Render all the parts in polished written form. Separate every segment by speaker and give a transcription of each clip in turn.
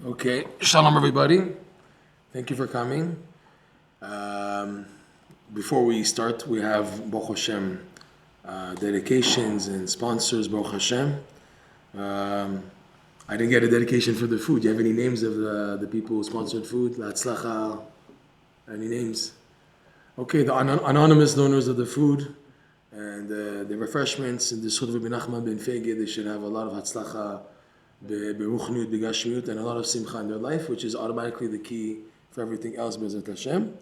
Speaker 1: Okay, shalom everybody. Thank you for coming. Before we start, we have Baruch Hashem dedications and sponsors. Baruch Hashem. I didn't get a dedication for the food. Do you have any names of the people who sponsored food? L'Hatzlacha. Any names? Okay, the anonymous donors of the food and the refreshments and the Sud Rabbi Nachman ben Fege, they should have a lot of Hatzlacha, Beruchniut, Begashmiut, and a lot of Simcha in their life, which is automatically the key for everything else, B'ezrat Hashem.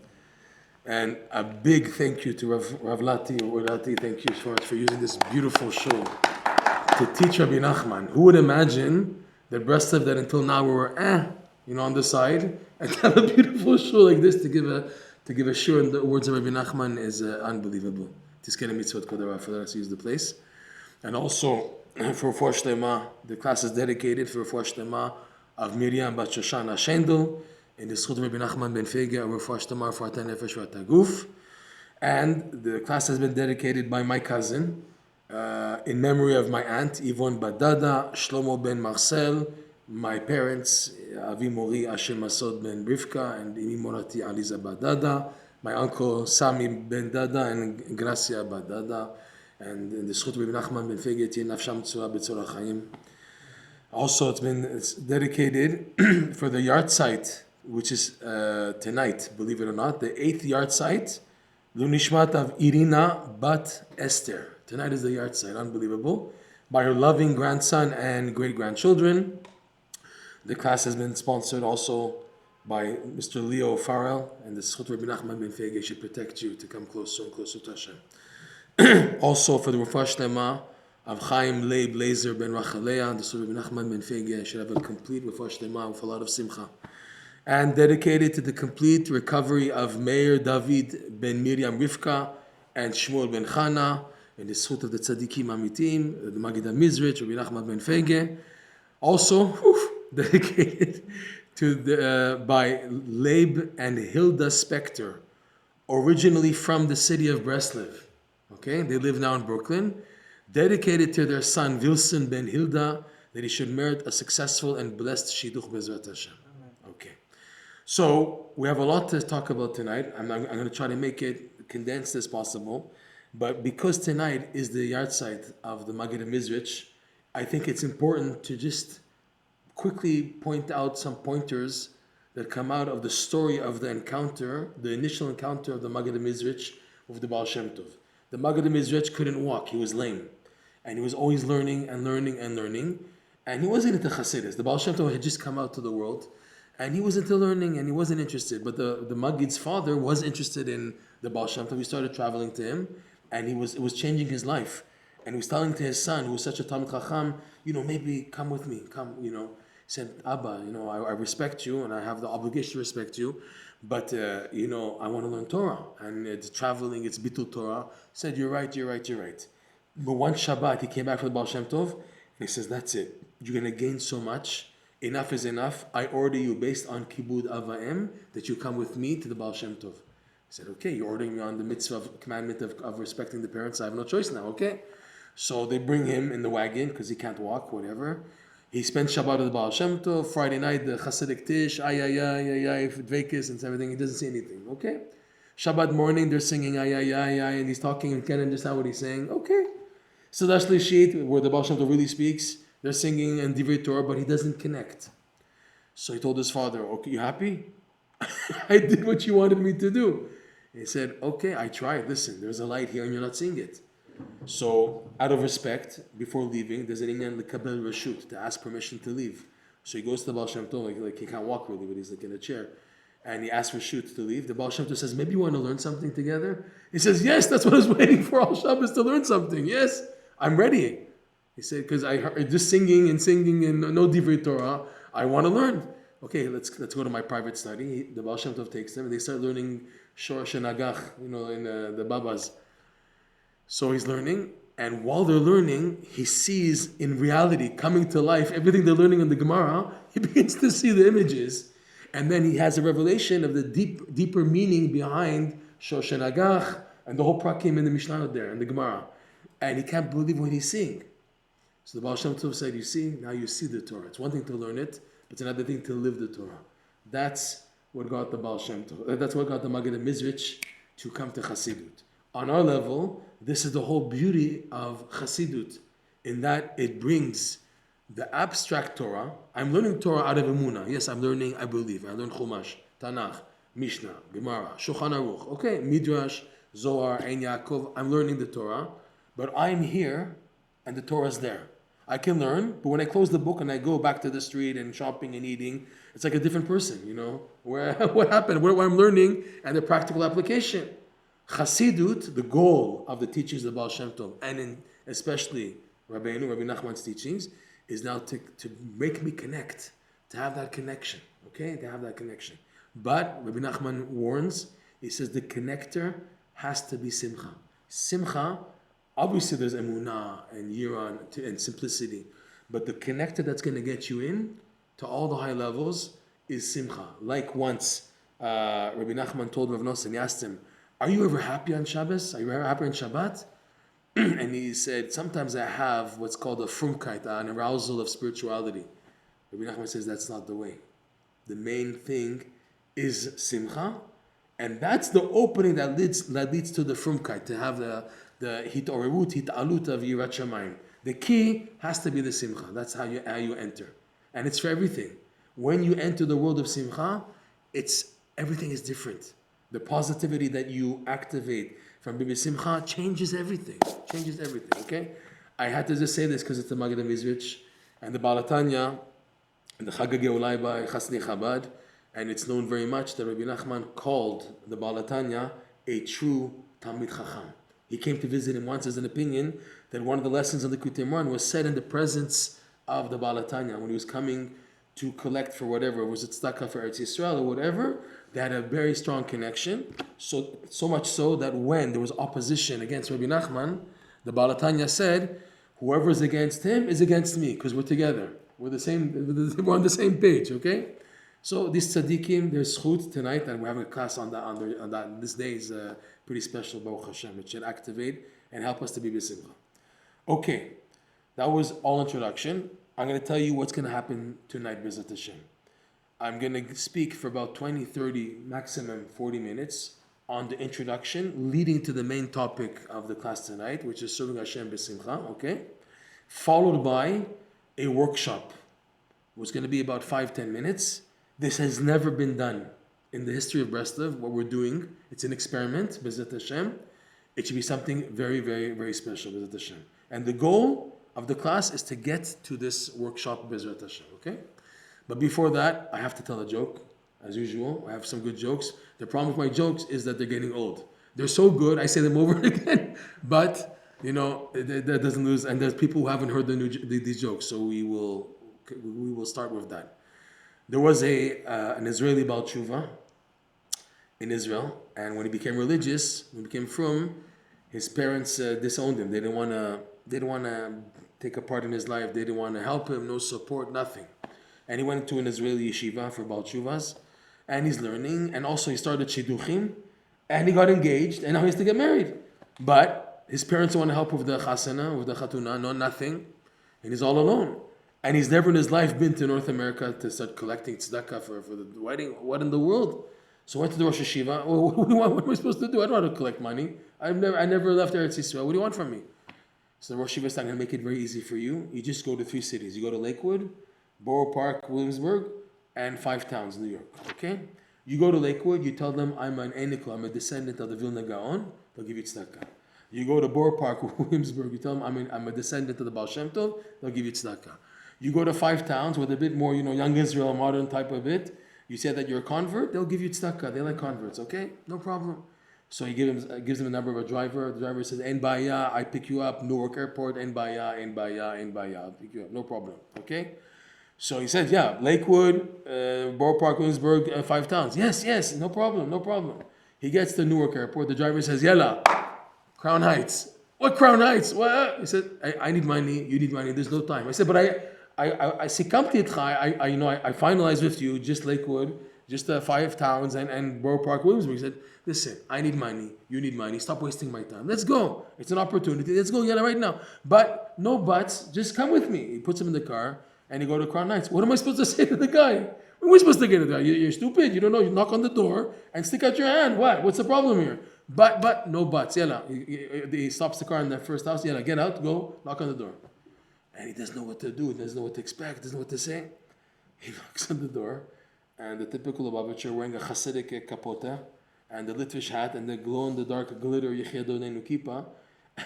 Speaker 1: And a big thank you to Rav Lati, Uri Lati, thank you so much for using this beautiful show to teach Rabbi Nachman. Who would imagine that Breslev that until now we were on the side, and to have a beautiful show like this to give a shiur in the words of Rabbi Nachman is unbelievable. Tiskene mitzvot kodara for us to use the place. And also for Refuah Shelema, the class is dedicated for Refuah Shelema of Miriam bat Shoshanna Shaindel, in the Schut Rabbi Nachman ben Fege, Refuah Shelema for Ata Nefesh V'Ata Guf. And the class has been dedicated by my cousin, in memory of my aunt, Yvonne bat Dada, Shlomo ben Marcel, my parents, Avi Mori Hashem Messod ben Rivkah, and Imi Morati Aliza bat Dada, my uncle Sami ben Dada, and Gracia bat Dada, and in the Schut Rabbi Nachman ben Fege, Nafsham Tzura B'Tzora Chayim. Also, it's dedicated for the yahrtzeit, which is tonight, believe it or not, the 8th yahrtzeit, nishmat of Ireina bat Esther. Tonight is the yahrtzeit, unbelievable, by her loving grandson and great-grandchildren. The class has been sponsored also by Mr. Leo Farrell, and the Schut Rabbi Nachman ben Fege should protect you to come closer and closer to Hashem. Also for the Refuah Shelema of Chaim, Leib Hilda ben Rachaleah, and the Schut Rabbi Nachman ben Fege should have a complete Refuah Shelema with a lot of simcha. And dedicated to the complete recovery of Meir David ben Miriam Rivka and Shmuel ben Chana, and the Schut of the Tzadikim Amitim, the Magid HaMizrich, Rabbi Nachman ben Fege. Also, dedicated to by Leib and Hilda Spektor, originally from the city of Breslev. Okay, they live now in Brooklyn. Dedicated to their son Wilson ben Hilda, that he should merit a successful and blessed shidduch b'ezrat Hashem. Okay, so we have a lot to talk about tonight. I'm going to try to make it condensed as possible, but because tonight is the yahrtzeit of the Magid HaMizrich, I think it's important to just quickly point out some pointers that come out of the story of the encounter, the initial encounter of the Magid HaMizrich with the Baal Shem Tov. The Magid HaMizrich couldn't walk, he was lame. And he was always learning and learning and learning. And he wasn't into Chassidus. The Baal Shem Tov had just come out to the world, and he was into learning and he wasn't interested. But the Magid's father was interested in the Baal Shem Tov. He started traveling to him, and it was changing his life. And he was telling to his son, who was such a Talmid Chacham, maybe come with me, come, He said, Abba, I respect you and I have the obligation to respect you, but, I want to learn Torah. And it's traveling, it's Bitul Torah. He said, you're right. But one Shabbat, he came back from the Baal Shem Tov, and he says, that's it. You're going to gain so much. Enough is enough. I order you, based on Kibud Avayim, that you come with me to the Baal Shem Tov. He said, okay, you're ordering me on the mitzvah commandment of respecting the parents. I have no choice now, okay? So they bring him in the wagon, because he can't walk, whatever. He spent Shabbat at the Baal Shem Tov. Friday night, the Hasidic Tish, Dvekis, and everything. He doesn't see anything. Okay. Shabbat morning, they're singing and he's talking and can't understand what he's saying. Okay. Seder Shlishit, where the Baal Shem Tov really speaks, they're singing and Divrei Torah, but he doesn't connect. So he told his father, okay, you happy? I did what you wanted me to do. He said, okay, I tried. Listen, there's a light here and you're not seeing it. So, out of respect, before leaving, there's an inyan l'kabel reshut, to ask permission to leave. So he goes to the Baal Shem Tov, like he can't walk really, but he's like in a chair. And he asks for reshut to leave. The Baal Shem Tov says, maybe you want to learn something together? He says, yes, that's what I was waiting for all Shabbos, to learn something. Yes, I'm ready. He said, because I heard just singing and no Divrei Torah, I want to learn. Okay, let's go to my private study. The Baal Shem Tov takes them, and they start learning Shor Shenagach, in the Babas. So he's learning, and while they're learning, he sees in reality, coming to life, everything they're learning in the Gemara. He begins to see the images, and then he has a revelation of the deeper meaning behind Shoshanna and the whole prakim in the Mishnah there, in the Gemara. And he can't believe what he's seeing. So the Baal Shem Tov said, you see, now you see the Torah. It's one thing to learn it, It's another thing to live the Torah. That's what got the Baal Shem Tov. That's what got the Maggid Mizrich to come to Chassidut. On our level, this is the whole beauty of Chassidut, in that it brings the abstract Torah. I'm learning Torah out of Emunah. Yes, I'm learning, I believe. I learn Chumash, Tanakh, Mishnah, Gemara, Shulchan Aruch. Okay, Midrash, Zohar, Ein Yaakov. I'm learning the Torah, but I'm here and the Torah is there. I can learn, but when I close the book and I go back to the street and shopping and eating, it's like a different person, what happened, what I'm learning, and the practical application. Chassidut, the goal of the teachings of Baal Shem Tov, and especially Rabbi Nachman's teachings, is now to make me connect, to have that connection, okay? To have that connection. But Rabbi Nachman warns, he says the connector has to be simcha. Simcha, obviously there's emunah and yiran and simplicity, but the connector that's going to get you in to all the high levels is simcha. Like once Rabbi Nachman told Rav Nosson, he asked him, are you ever happy on Shabbos? Are you ever happy on Shabbat? And he said, sometimes I have what's called a frumkeit, an arousal of spirituality. Rabbi Nachman says that's not the way. The main thing is simcha, and that's the opening that leads to the frumkeit, to have the hitorerut, hitalut of yirat shamayim. The key has to be the simcha. That's how you enter, and it's for everything. When you enter the world of simcha, everything is different. The positivity that you activate from Bibi Simcha changes everything. Okay? I had to just say this because it's the Maggid Mizrich and the Balatanya and the Chag HaGeulai by Chassidei Chabad, and it's known very much that Rabbi Nachman called the Balatanya a true Talmid Chacham. He came to visit him once as an opinion that one of the lessons of the Likutey Moharan was said in the presence of the Balatanya when he was coming to collect for whatever, was it tzedakah for Eretz Yisrael or whatever. They had a very strong connection, so much so that when there was opposition against Rabbi Nachman, the Balatanya said, whoever is against him is against me, because we're together. We're on the same page, okay? So these tzaddikim, there's schut tonight, and we're having a class on that. This day is pretty special, Baruch Hashem. It should activate and help us to be b'simcha. Okay, that was all introduction. I'm going to tell you what's going to happen tonight, B'ezrat Hashem. I'm going to speak for about 20, 30, maximum 40 minutes on the introduction leading to the main topic of the class tonight, which is serving Hashem b'simcha, okay? Followed by a workshop, which is going to be about 5-10 minutes. This has never been done in the history of Breslov, what we're doing. It's an experiment, B'ezrat Hashem. It should be something very, very, very special, B'ezrat Hashem. And the goal of the class is to get to this workshop, B'ezrat Hashem, okay? But before that, I have to tell a joke, as usual. I have some good jokes. The problem with my jokes is that they're getting old. They're so good, I say them over and again, but, that doesn't lose. And there's people who haven't heard these jokes, so we will start with that. There was an Israeli Baal Tshuva in Israel, and when he became religious, when he became frum, his parents disowned him. They didn't want to take a part in his life. They didn't want to help him, no support, nothing. And he went to an Israeli yeshiva for Baal Tshuvas, and he's learning, and also he started shidduchim, and he got engaged, and now he has to get married. But his parents don't want to help with the chasana, with the chatuna, no, nothing, and he's all alone. And he's never in his life been to North America to start collecting tzedakah for the wedding. What in the world? So I went to the Rosh Hashiva. What am I supposed to do? I don't know how to collect money. I never left Eretz Yisrael. What do you want from me? So the Rosh Hashiva said, I'm going to make it very easy for you. You just go to 3 cities. You go to Lakewood, Borough Park, Williamsburg, and 5 towns, New York. Okay? You go to Lakewood, you tell them, I'm an Enikl, I'm a descendant of the Vilna Gaon. They'll give you tzedakah. You go to Borough Park, Williamsburg, you tell them, I'm a descendant of the Baal Shem Tov. They'll give you tzedakah. You go to 5 towns with a bit more, young Israel, modern type of it. You say that you're a convert, they'll give you tzedakah. They like converts, okay? No problem. So he gives them a number of a driver. The driver says, En Baya, I pick you up. Newark Airport, En Baya, En Baya, En Baya. I'll pick you up, no problem, okay? So he says, yeah, Lakewood, Borough Park, Williamsburg, 5 towns. Yes, no problem. He gets to Newark Airport. The driver says, Yalla, Crown Heights. What Crown Heights? What? He said, I need money. You need money. There's no time. I said, but I sikamti itcha. I finalized with you just Lakewood, just 5 towns and Borough Park, Williamsburg. He said, listen, I need money. You need money. Stop wasting my time. Let's go. It's an opportunity. Let's go. Yalla, right now. But no buts. Just come with me. He puts him in the car. and you go to Crown Heights. What am I supposed to say to the guy? What am I supposed to get to the guy? You're stupid. You don't know. You knock on the door and stick out your hand. What? What's the problem here? But, no buts. Yalla. He stops the car in the first house. Yalla, get out, go, knock on the door. And he doesn't know what to do. He doesn't know what to expect. Doesn't know what to say. He knocks on the door, and the typical Lubavitcher wearing a Hasidic kapota, and the Litvish hat, and the glow-in-the-dark glitter Yechiadonenu kippah.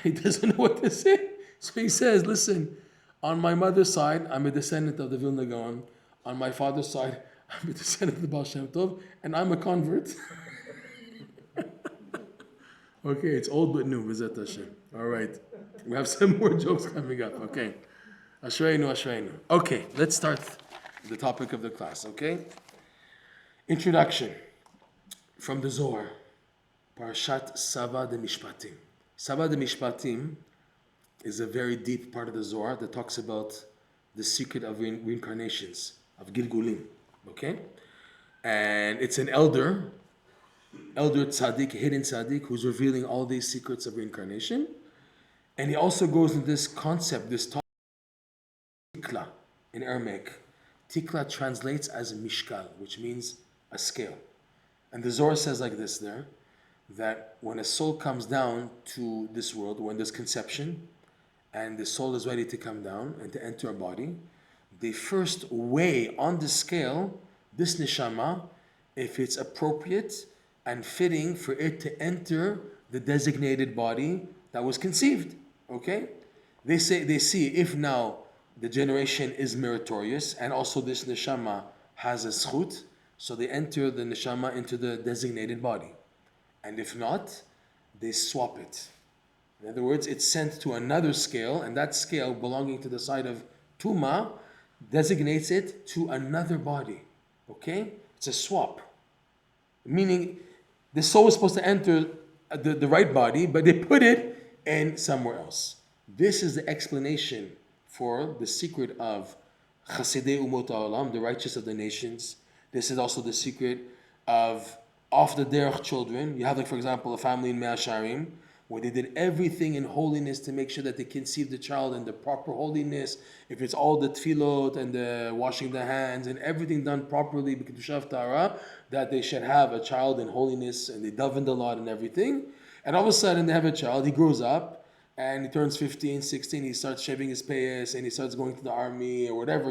Speaker 1: He doesn't know what to say. So he says, listen, on my mother's side, I'm a descendant of the Vilna Gaon. On my father's side, I'm a descendant of the Baal Shem Tov, and I'm a convert. Okay, it's old but new, B'ezrat Hashem. All right. We have some more jokes coming up. Okay. Ashreinu. Okay, let's start the topic of the class, okay? Introduction from the Zohar. Parashat Sava de Mishpatim. Sava de Mishpatim is a very deep part of the Zohar that talks about the secret of reincarnations, of Gilgulim, okay? And it's an elder tzaddik, a hidden tzaddik, who's revealing all these secrets of reincarnation. And he also goes into this concept, this topic, tikla in Aramaic. Tikla translates as mishkal, which means a scale. And the Zohar says like this there, that when a soul comes down to this world, when there's conception, and the soul is ready to come down and to enter a body, they first weigh on the scale this neshama, if it's appropriate and fitting for it to enter the designated body that was conceived. Okay? They see if now the generation is meritorious and also this neshama has a zchut, so they enter the neshama into the designated body. And if not, they swap it. In other words, it's sent to another scale, and that scale belonging to the side of Tuma designates it to another body. Okay? It's a swap. Meaning, the soul is supposed to enter the right body, but they put it in somewhere else. This is the explanation for the secret of Chasidei Umot HaOlam, the righteous of the nations. This is also the secret of off the derech children. You have, like, for example, a family in Mea Sharim, where they did everything in holiness to make sure that they conceived the child in the proper holiness. If it's all the tefillot and the washing the hands and everything done properly, that they should have a child in holiness, and they davened a lot and everything. And all of a sudden they have a child, he grows up, and he turns 15, 16, he starts shaving his payas, and he starts going to the army or whatever,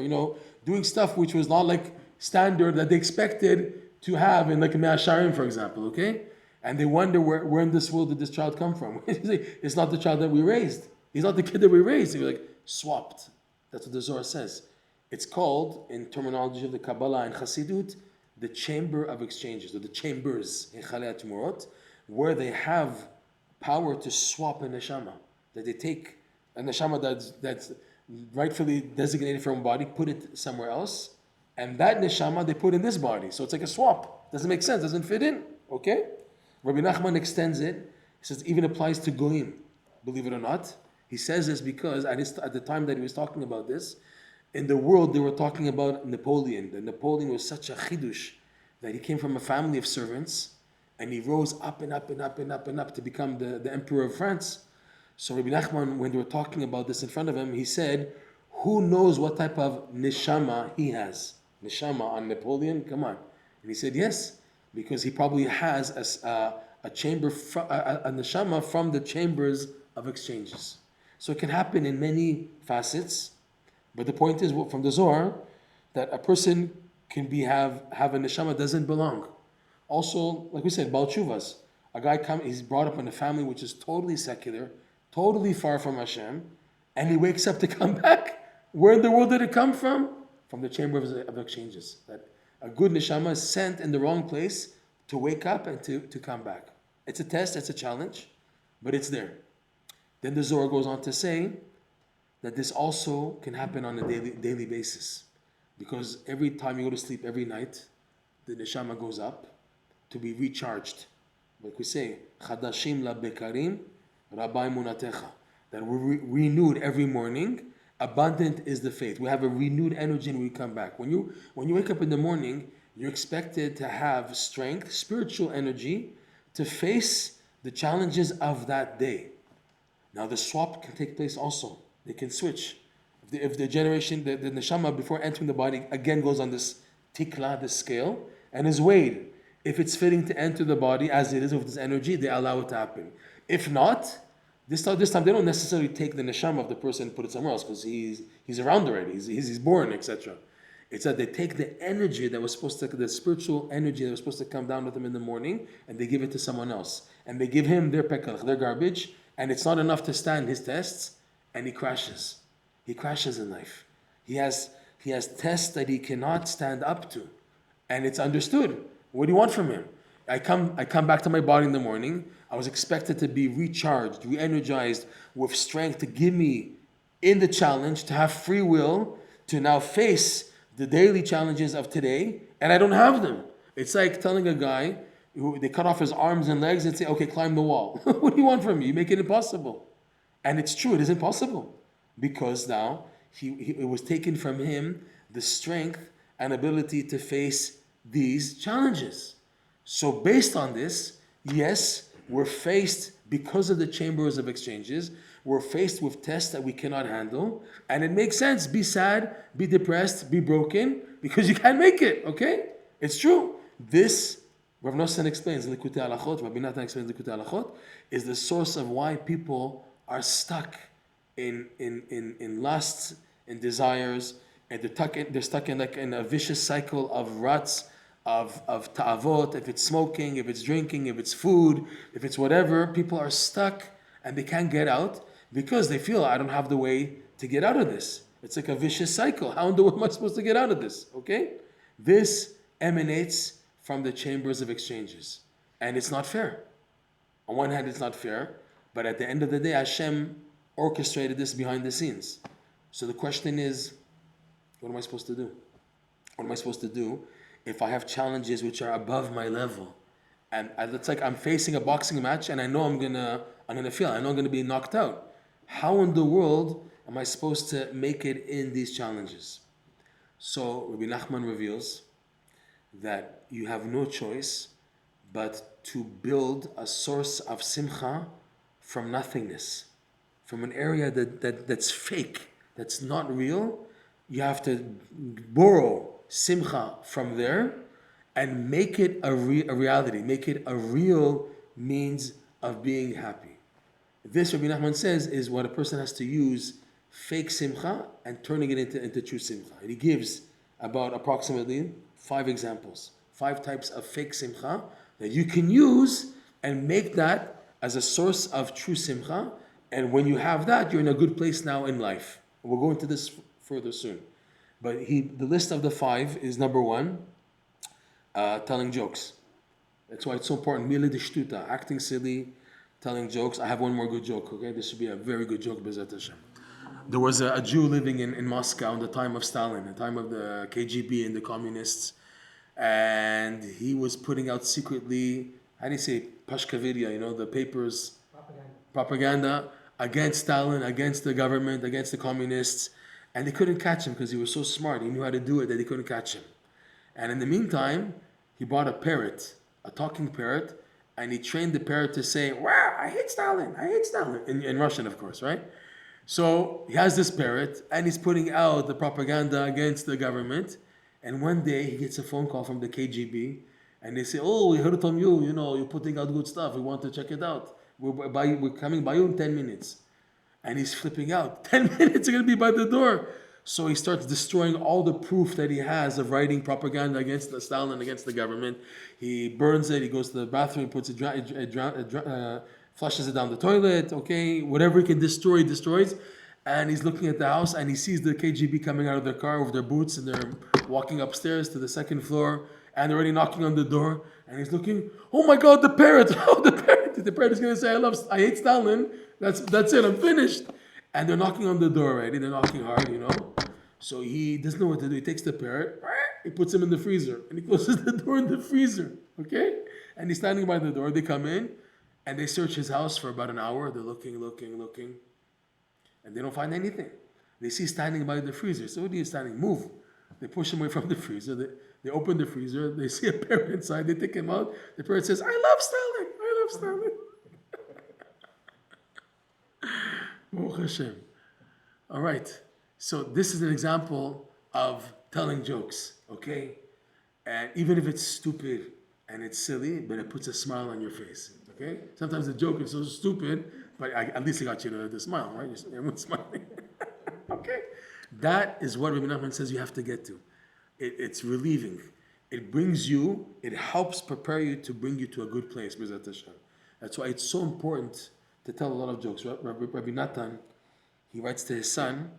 Speaker 1: doing stuff which was not like standard that they expected to have in like a Mea Sharim, for example, okay? And they wonder where in this world did this child come from? It's not the child that we raised. He's not the kid that we raised. He was like swapped. That's what the Zohar says. It's called, in terminology of the Kabbalah and Chassidut, the chamber of exchanges, or the chambers, where they have power to swap a neshama. That they take a neshama that's rightfully designated from a body, put it somewhere else, and that neshama they put in this body. So it's like a swap. Doesn't make sense, doesn't fit in. Okay? Rabbi Nachman extends it. He says it even applies to goyim, believe it or not. He says this because at the time that he was talking about this, in the world they were talking about Napoleon. That Napoleon was such a chidush that he came from a family of servants, and he rose up and up and up and up and up to become the emperor of France. So Rabbi Nachman, when they were talking about this in front of him, he said, who knows what type of neshama he has? Neshama on Napoleon? Come on. And he said, yes, because he probably has a chamber, a neshama from the chambers of exchanges. So it can happen in many facets, but the point is, from the Zohar, that a person can have a neshama that doesn't belong. Also, like we said, Baal Tshuvas. A guy he's brought up in a family which is totally secular, totally far from Hashem, and he wakes up to come back. Where in the world did it come from? From the chamber of exchanges. That a good neshama is sent in the wrong place to wake up and to come back. It's a test, it's a challenge, but it's there. Then the Zohar goes on to say that this also can happen on a daily basis. Because every time you go to sleep, every night, the neshama goes up to be recharged. Like we say, Chadashim la bekarim, Rabbi Munatecha. That we're renewed every morning. Abundant is the faith. We have a renewed energy when we come back. When you wake up in the morning, you're expected to have strength, spiritual energy, to face the challenges of that day. Now the swap can take place also. They can switch. If if the generation, the neshama before entering the body again goes on this tikla, this scale, and is weighed. If it's fitting to enter the body as it is with this energy, they allow it to happen. If not, this time they don't necessarily take the neshama of the person and put it somewhere else because he's around already, he's born, etc. It's that they take the energy that was supposed to, the spiritual energy that was supposed to come down with him in the morning, and they give it to someone else. And they give him their pekalach, their garbage, and it's not enough to stand his tests, and he crashes. He crashes in life. He has tests that he cannot stand up to. And it's understood. What do you want from him? I come back to my body in the morning. I was expected to be recharged, re-energized with strength to give me in the challenge, to have free will, to now face the daily challenges of today, and I don't have them. It's like telling a guy who they cut off his arms and legs and say, okay, climb the wall. What do you want from me? You make it impossible. And it's true, it is impossible. Because now it was taken from him the strength and ability to face these challenges. So based on this, yes, we're faced, because of the chambers of exchanges, we're faced with tests that we cannot handle, and it makes sense. Be sad, be depressed, be broken, because you can't make it, okay? It's true. This, Rav Nosson explains, Likutey Halachot, Rabbi Natan explains Likutey Halachot, is the source of why people are stuck in lusts, in desires, and they're stuck in a vicious cycle of ruts, of ta'avot. If it's smoking, if it's drinking, if it's food, if it's whatever, people are stuck and they can't get out because they feel, I don't have the way to get out of this. It's like a vicious cycle. How in the world am I supposed to get out of this? Okay? This emanates from the chambers of exchanges. And it's not fair. On one hand, it's not fair, but at the end of the day, Hashem orchestrated this behind the scenes. So the question is, what am I supposed to do? What am I supposed to do if I have challenges which are above my level? And it's like I'm facing a boxing match and I know I'm gonna fail. I know I'm gonna be knocked out. How in the world am I supposed to make it in these challenges? So Rabbi Nachman reveals that you have no choice but to build a source of simcha from nothingness, from an area that's fake, that's not real. You have to borrow simcha from there and make it a reality, make it a real means of being happy. This, Rabbi Nachman says, is what a person has to use fake simcha and turning it into true simcha. And he gives about approximately 5 examples, 5 types of fake simcha that you can use and make that as a source of true simcha. And when you have that, you're in a good place now in life. We'll go into this further soon. But the list of the 5 is number 1, telling jokes. That's why it's so important. Mila de shtuta, acting silly, telling jokes. I have one more good joke, okay? This should be a very good joke, B'ezrat Hashem. There was a Jew living in Moscow in the time of Stalin, the time of the KGB and the communists. And he was putting out secretly, how do you say, pashkavidia, the papers, propaganda against Stalin, against the government, against the communists. And they couldn't catch him because he was so smart. He knew how to do it that they couldn't catch him. And in the meantime, he bought a parrot, a talking parrot, and he trained the parrot to say, wow, I hate Stalin, in Russian, of course, right? So he has this parrot, and he's putting out the propaganda against the government. And one day, he gets a phone call from the KGB, and they say, oh, we heard from you, you're putting out good stuff. We want to check it out. We're coming by you in 10 minutes. And he's flipping out. 10 minutes are going to be by the door. So he starts destroying all the proof that he has of writing propaganda against Stalin, against the government. He burns it. He goes to the bathroom, puts it, flushes it down the toilet. Okay, whatever he can destroy, he destroys. And he's looking at the house, and he sees the KGB coming out of their car with their boots, and they're walking upstairs to the 2nd floor, and they're already knocking on the door. And he's looking. Oh my God, the parrot! Oh, the parrot! The parrot is going to say, I hate Stalin. That's it, I'm finished. And they're knocking on the door already. They're knocking hard, So he doesn't know what to do. He takes the parrot, he puts him in the freezer, and he closes the door in the freezer, okay? And he's standing by the door. They come in, and they search his house for about an hour. They're looking, and they don't find anything. They see standing by the freezer. So what are you standing? Move. They push him away from the freezer. They open the freezer. They see a parrot inside. They take him out. The parrot says, I love Stalin. Baruch Hashem. All right. So this is an example of telling jokes, okay? And even if it's stupid and it's silly, but it puts a smile on your face, okay? Sometimes the joke is so stupid, but at least it got you to smile, right? Everyone's smiling. Okay? That is what Rabbi Nachman says you have to get to. It's relieving. It brings you, it helps prepare you to bring you to a good place, B'ezrat Hashem. That's why it's so important to tell a lot of jokes. Rabbi Natan, he writes to his son,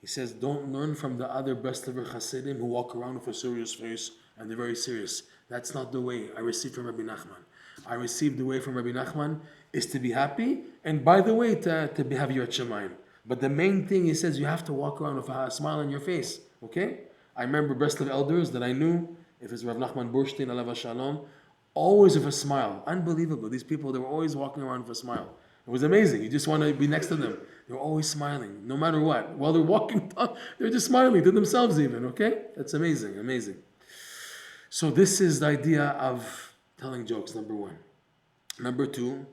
Speaker 1: he says, don't learn from the other Breslover Hasidim who walk around with a serious face and they're very serious. That's not the way I received from Rabbi Nachman. I received the way from Rabbi Nachman is to be happy, and by the way, to have yahrtzeit Shemayim. But the main thing, he says, you have to walk around with a smile on your face, okay? I remember Breslov elders that I knew, if it's Rav Nachman Burstein, Alav Shalom, always with a smile. Unbelievable. These people, they were always walking around with a smile. It was amazing. You just want to be next to them. They're always smiling, no matter what. While they're walking, they're just smiling to themselves even, okay? That's amazing, amazing. So this is the idea of telling jokes, number one. Number two,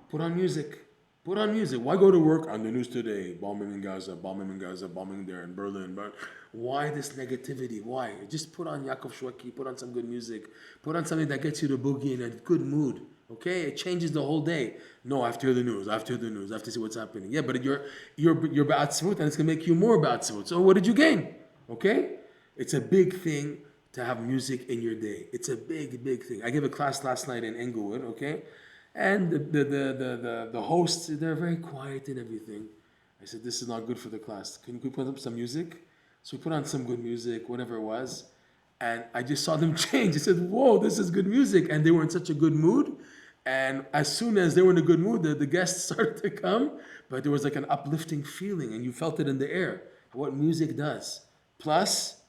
Speaker 1: put on music. Put on music. Why go to work on the news today? Bombing in Gaza, bombing there in Berlin. But why this negativity? Why? Just put on Yaakov Shweki, put on some good music. Put on something that gets you to boogie in a good mood. Okay? It changes the whole day. No, I have to hear the news. I have to see what's happening. Yeah, but you're ba'atzvut and it's going to make you more ba'atzvut. So what did you gain? Okay? It's a big thing to have music in your day. It's a big, big thing. I gave a class last night in Englewood, okay? And the hosts, they're very quiet and everything. I said, this is not good for the class. Can we put up some music? So we put on some good music, whatever it was. And I just saw them change. I said, whoa, this is good music. And they were in such a good mood. And as soon as they were in a good mood, the guests started to come. But there was like an uplifting feeling, and you felt it in the air. What music does. Plus,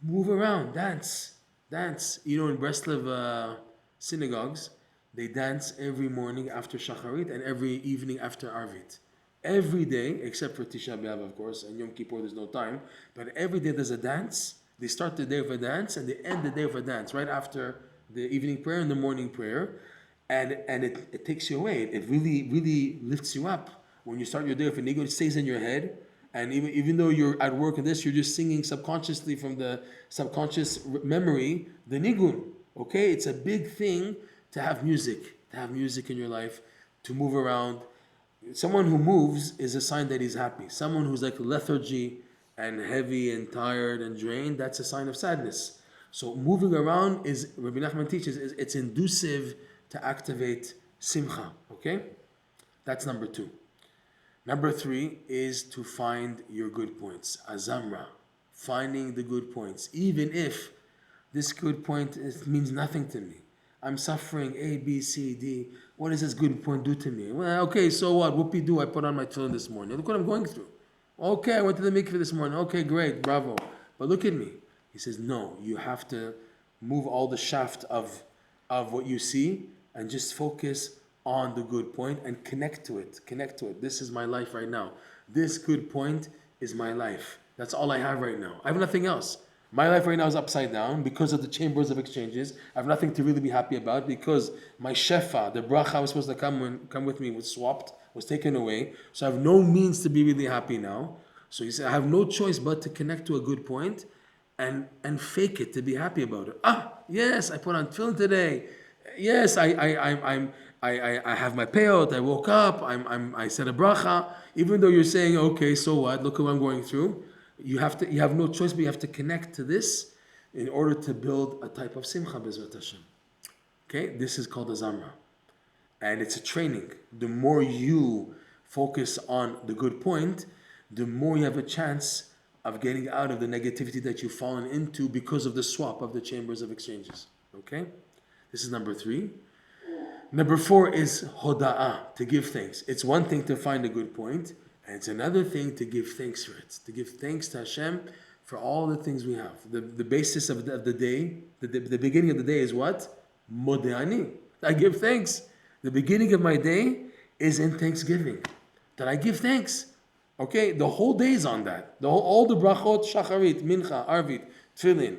Speaker 1: move around, dance. You know, in Breslov synagogues, they dance every morning after Shacharit and every evening after Arvit. Every day, except for Tisha B'Av, of course, and Yom Kippur, there's no time. But every day there's a dance. They start the day with a dance and they end the day with a dance right after the evening prayer and the morning prayer. And it takes you away. It really, really lifts you up. When you start your day with a nigun, it stays in your head. And even though you're at work and this, you're just singing subconsciously from the subconscious memory, the nigun. Okay? It's a big thing to have music in your life, to move around. Someone who moves is a sign that he's happy. Someone who's like lethargy and heavy and tired and drained, that's a sign of sadness. So moving around is, Rabbi Nachman teaches, it's inducive to activate simcha, okay? That's number two. Number three is to find your good points, azamra, finding the good points, even if this good point means nothing to me. I'm suffering A, B, C, D. What does this good point do to me? Well, okay, so what? Whoopie-doo, I put on my tefillin this morning. Look what I'm going through. Okay, I went to the mikveh this morning. Okay, great, bravo. But look at me. He says, no, you have to move all the shaft of what you see and just focus on the good point and connect to it. This is my life right now. This good point is my life. That's all I have right now. I have nothing else. My life right now is upside down because of the chambers of exchanges. I have nothing to really be happy about because my shefa, the bracha was supposed to come with me, was swapped, was taken away. So I have no means to be really happy now. So he said, I have no choice but to connect to a good point and fake it to be happy about it. Yes, I put on tefillin today. Yes, I have my payout. I woke up. I said a bracha. Even though you're saying, okay, so what? Look at what I'm going through. You have no choice, but you have to connect to this in order to build a type of simcha b'ezrat Hashem. Okay, this is called a zamra, and it's a training. The more you focus on the good point, the more you have a chance of getting out of the negativity that you've fallen into because of the swap of the chambers of exchanges. Okay, this is number three. Number four is hoda'ah, to give thanks. It's one thing to find a good point. And it's another thing to give thanks for it. To give thanks to Hashem for all the things we have. The basis of the day, the beginning of the day is what? Modeani. I give thanks. The beginning of my day is in thanksgiving. That I give thanks. Okay? The whole day is on that. All the brachot, shacharit, mincha, arvit, tefillin,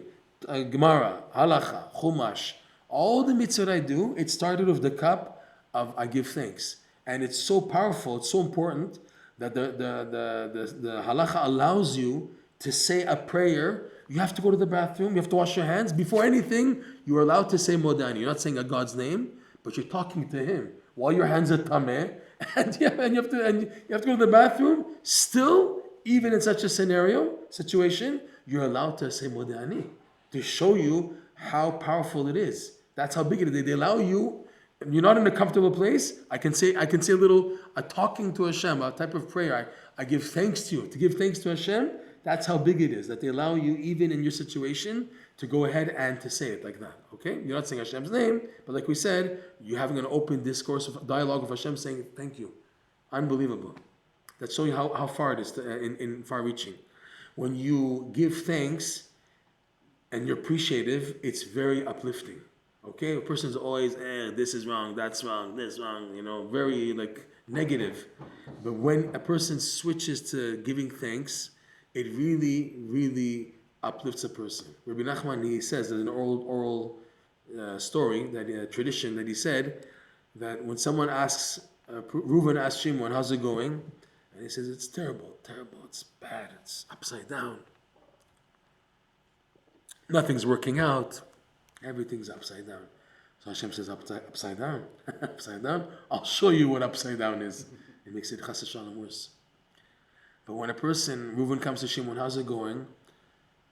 Speaker 1: gemara, halacha, chumash. All the mitzvot I do, it started with the cup of I give thanks. And it's so powerful, it's so important, that the halacha allows you to say a prayer. You have to go to the bathroom, you have to wash your hands. Before anything, you're allowed to say modani. You're not saying a God's name, but you're talking to him while your hands are tameh, and you have to go to the bathroom. Still, even in such a situation, you're allowed to say modani to show you how powerful it is. That's how big it is. They allow you. You're not in a comfortable place. I can say a talking to Hashem, a type of prayer. I give thanks to you. To give thanks to Hashem, that's how big it is. That they allow you, even in your situation, to go ahead and to say it like that. Okay? You're not saying Hashem's name, but like we said, you're having an open discourse of dialogue of Hashem saying, thank you. Unbelievable. That shows you how far it is in far reaching. When you give thanks and you're appreciative, it's very uplifting. Okay, a person's always, this is wrong, that's wrong, this wrong, very negative. But when a person switches to giving thanks, it really, really uplifts a person. Rabbi Nachman, he says, there's an oral story, tradition that he said, that when someone asks, Reuven asks Shimon, how's it going? And he says, it's terrible, it's bad, it's upside down. Nothing's working out. Everything's upside down. So Hashem says, upside down? Upside down? I'll show you what upside down is. It makes it chas v'shalom worse. But when a person, Reuven comes to Shimon, how's it going?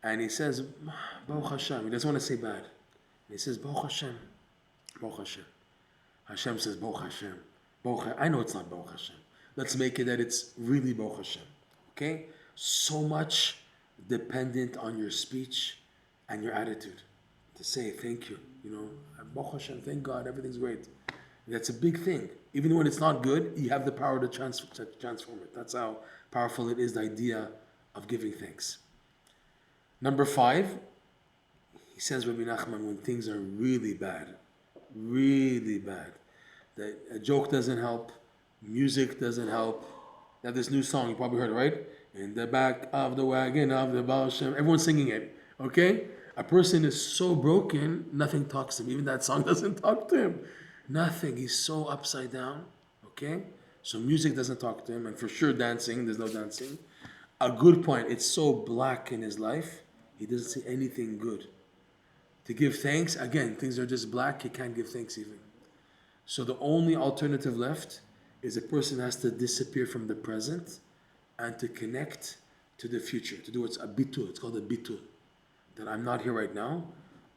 Speaker 1: And he says, Baruch Hashem. He doesn't want to say bad. He says, Baruch Hashem. Baruch Hashem. Hashem says, Baruch Hashem. I know it's not Baruch Hashem. Let's make it that it's really Baruch Hashem. Okay? So much dependent on your speech and your attitude. To say thank you, Baruch Hashem, thank God, everything's great. That's a big thing. Even when it's not good, you have the power to transform it. That's how powerful it is, the idea of giving thanks. Number 5, he says, Rabbi Nachman, when things are really bad, that a joke doesn't help, music doesn't help. Now this new song, you probably heard it, right? In the back of the wagon of the Baal Shem. Everyone's singing it, okay? A person is so broken, nothing talks to him. Even that song doesn't talk to him. Nothing. He's so upside down. Okay? So music doesn't talk to him. And for sure dancing, there's no dancing. A good point, it's so black in his life, he doesn't see anything good. To give thanks, again, things are just black, he can't give thanks even. So the only alternative left is a person has to disappear from the present and to connect to the future. To do what's a bitul. It's called a bitul. That I'm not here right now,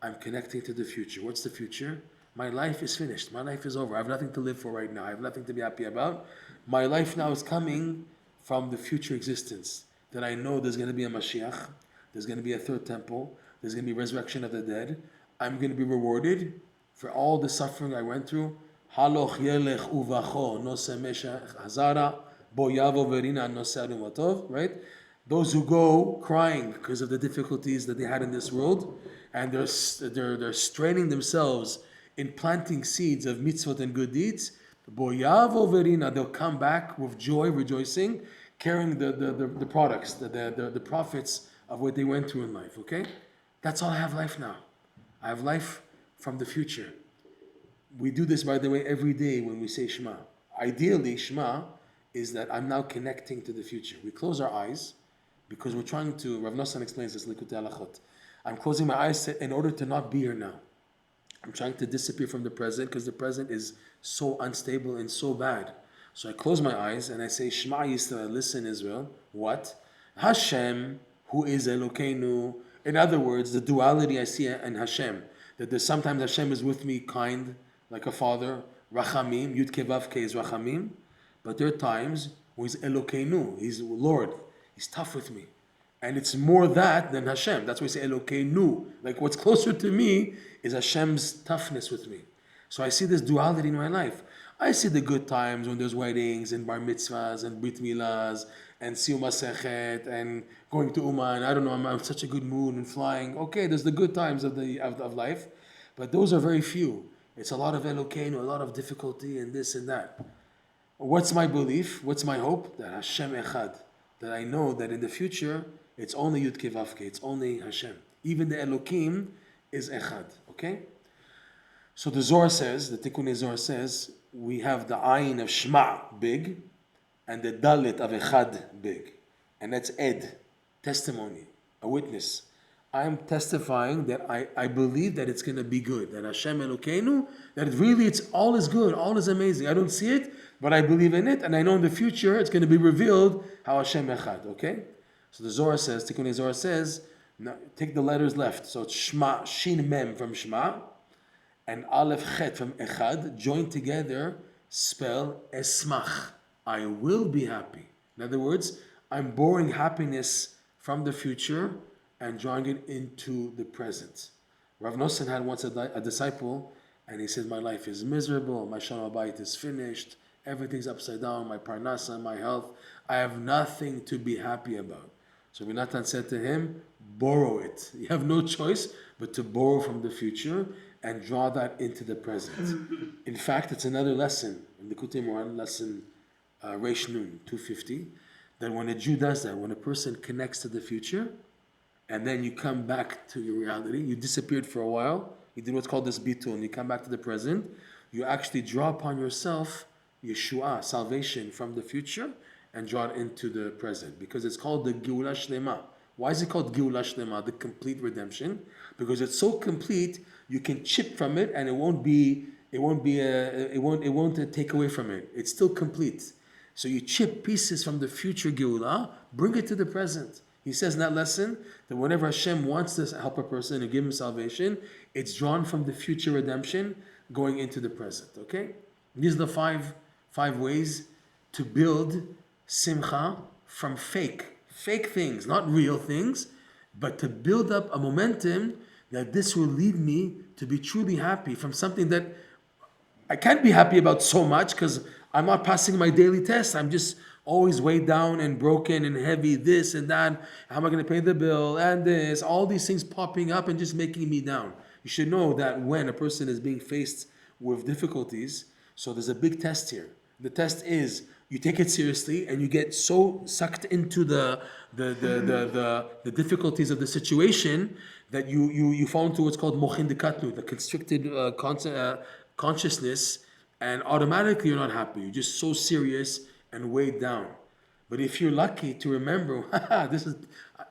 Speaker 1: I'm connecting to the future. What's the future? My life is finished. My life is over. I have nothing to live for right now. I have nothing to be happy about. My life now is coming from the future existence. That I know there's going to be a Mashiach, there's going to be a third temple, there's going to be resurrection of the dead. I'm going to be rewarded for all the suffering I went through. Haloch yelech uvacho nose meshach hazara bo yavo verina nose arumatov, right? Those who go crying because of the difficulties that they had in this world, and they're straining themselves in planting seeds of mitzvot and good deeds, boyavo verina, they'll come back with joy, rejoicing, carrying the products, the profits of what they went through in life. Okay, that's all I have life now. I have life from the future. We do this, by the way, every day when we say Shema. Ideally, Shema is that I'm now connecting to the future. We close our eyes. Because we're trying to, Rav Nosson explains this, Likutey Moharan. I'm closing my eyes in order to not be here now. I'm trying to disappear from the present because the present is so unstable and so bad. So I close my eyes and I say, Shema Yisrael, listen Israel. What? Hashem, who is Elokeinu. In other words, the duality I see in Hashem. That there's sometimes Hashem is with me kind, like a father. Rachamim, Yud Kevav Ke is Rachamim. But there are times where he's Elokeinu, he's Lord. He's tough with me. And it's more that than Hashem. That's why we say Elokeinu. Like what's closer to me is Hashem's toughness with me. So I see this duality in my life. I see the good times when there's weddings and bar mitzvahs and brit milas and siyum masechet and going to Uman. I don't know, I'm in such a good mood and flying. Okay, there's the good times of life. But those are very few. It's a lot of Elokeinu, a lot of difficulty and this and that. What's my belief? What's my hope? That Hashem Echad. That I know that in the future, it's only Yud Kevavke, it's only Hashem. Even the Elokim is Echad, okay? So the Zohar says, the Tikkun Zohar says, we have the Ayin of Shema, big, and the dalit of echad big. And that's ed, testimony, a witness. I'm testifying that I believe that it's going to be good. That Hashem Elokeinu, that it's all is good, all is amazing. I don't see it, but I believe in it, and I know in the future it's going to be revealed how Hashem Echad, okay? So the Zohar says, Tikkun Zohar says, now, take the letters left. So it's Shema, Shin Mem from Shema, and Aleph Chet from Echad, joined together, spell Esmach. I will be happy. In other words, I'm borrowing happiness from the future and drawing it into the present. Rav Nosson had once a disciple, and he said, my life is miserable, my Shalom Bayit is finished, everything's upside down, my parnasa, my health, I have nothing to be happy about. So Natan said to him, borrow it. You have no choice but to borrow from the future and draw that into the present. In fact, it's another lesson, in the Likutey Moharan, lesson Reish Nun, 250, that when a Jew does that, when a person connects to the future, and then you come back to your reality, you disappeared for a while, you did what's called this bitul, and you come back to the present, you actually draw upon yourself Yeshua, salvation from the future, and draw it into the present, because it's called the Geula Shelema. Why is it called Geula Shelema, the complete redemption? Because it's so complete, you can chip from it, and it won't take away from it. It's still complete. So you chip pieces from the future Geula, bring it to the present. He says in that lesson that whenever Hashem wants to help a person and give him salvation, it's drawn from the future redemption going into the present. Okay? These are the five ways to build simcha from fake things, not real things, but to build up a momentum that this will lead me to be truly happy from something that I can't be happy about so much because I'm not passing my daily test. I'm just always weighed down and broken and heavy, this and that. How am I going to pay the bill and this? All these things popping up and just making me down. You should know that when a person is being faced with difficulties, so there's a big test here. The test is you take it seriously and you get so sucked into the difficulties of the situation that you fall into what's called mochin dekatnu, the constricted consciousness, and automatically you're not happy. You're just so serious and weighed down. But if you're lucky to remember, this is,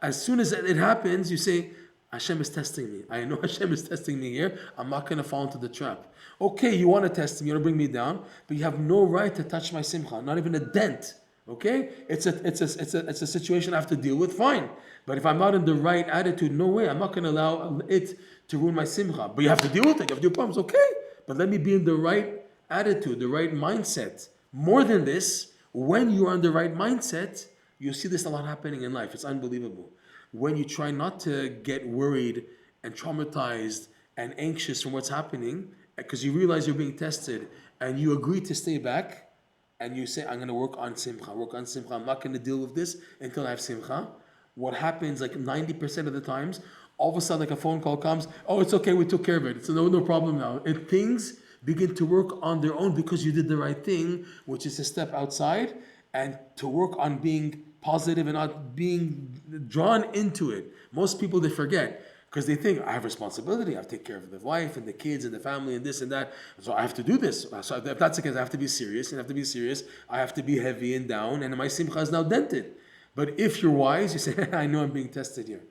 Speaker 1: as soon as it happens, you say, Hashem is testing me. I know Hashem is testing me here. I'm not going to fall into the trap. Okay, you want to test me, you want to bring me down, but you have no right to touch my simcha, not even a dent. Okay? It's a situation I have to deal with, fine. But if I'm not in the right attitude, no way, I'm not going to allow it to ruin my simcha. But you have to deal with it, you have to do problems, okay? But let me be in the right attitude, the right mindset. More than this, when you are in the right mindset, you see this a lot happening in life. It's unbelievable. When you try not to get worried and traumatized and anxious from what's happening, because you realize you're being tested, and you agree to stay back, and you say, I'm going to work on simcha. I'm not going to deal with this until I have simcha. What happens like 90% of the times, all of a sudden like a phone call comes, oh, it's okay, we took care of it. It's no problem now. And things begin to work on their own because you did the right thing, which is to step outside and to work on being positive and not being drawn into it. Most people, they forget because they think, I have responsibility. I have to take care of the wife and the kids and the family and this and that. So I have to do this. So if that's the case, I have to be serious. And I have to be serious. I have to be heavy and down. And my simcha is now dented. But if you're wise, you say, I know I'm being tested here.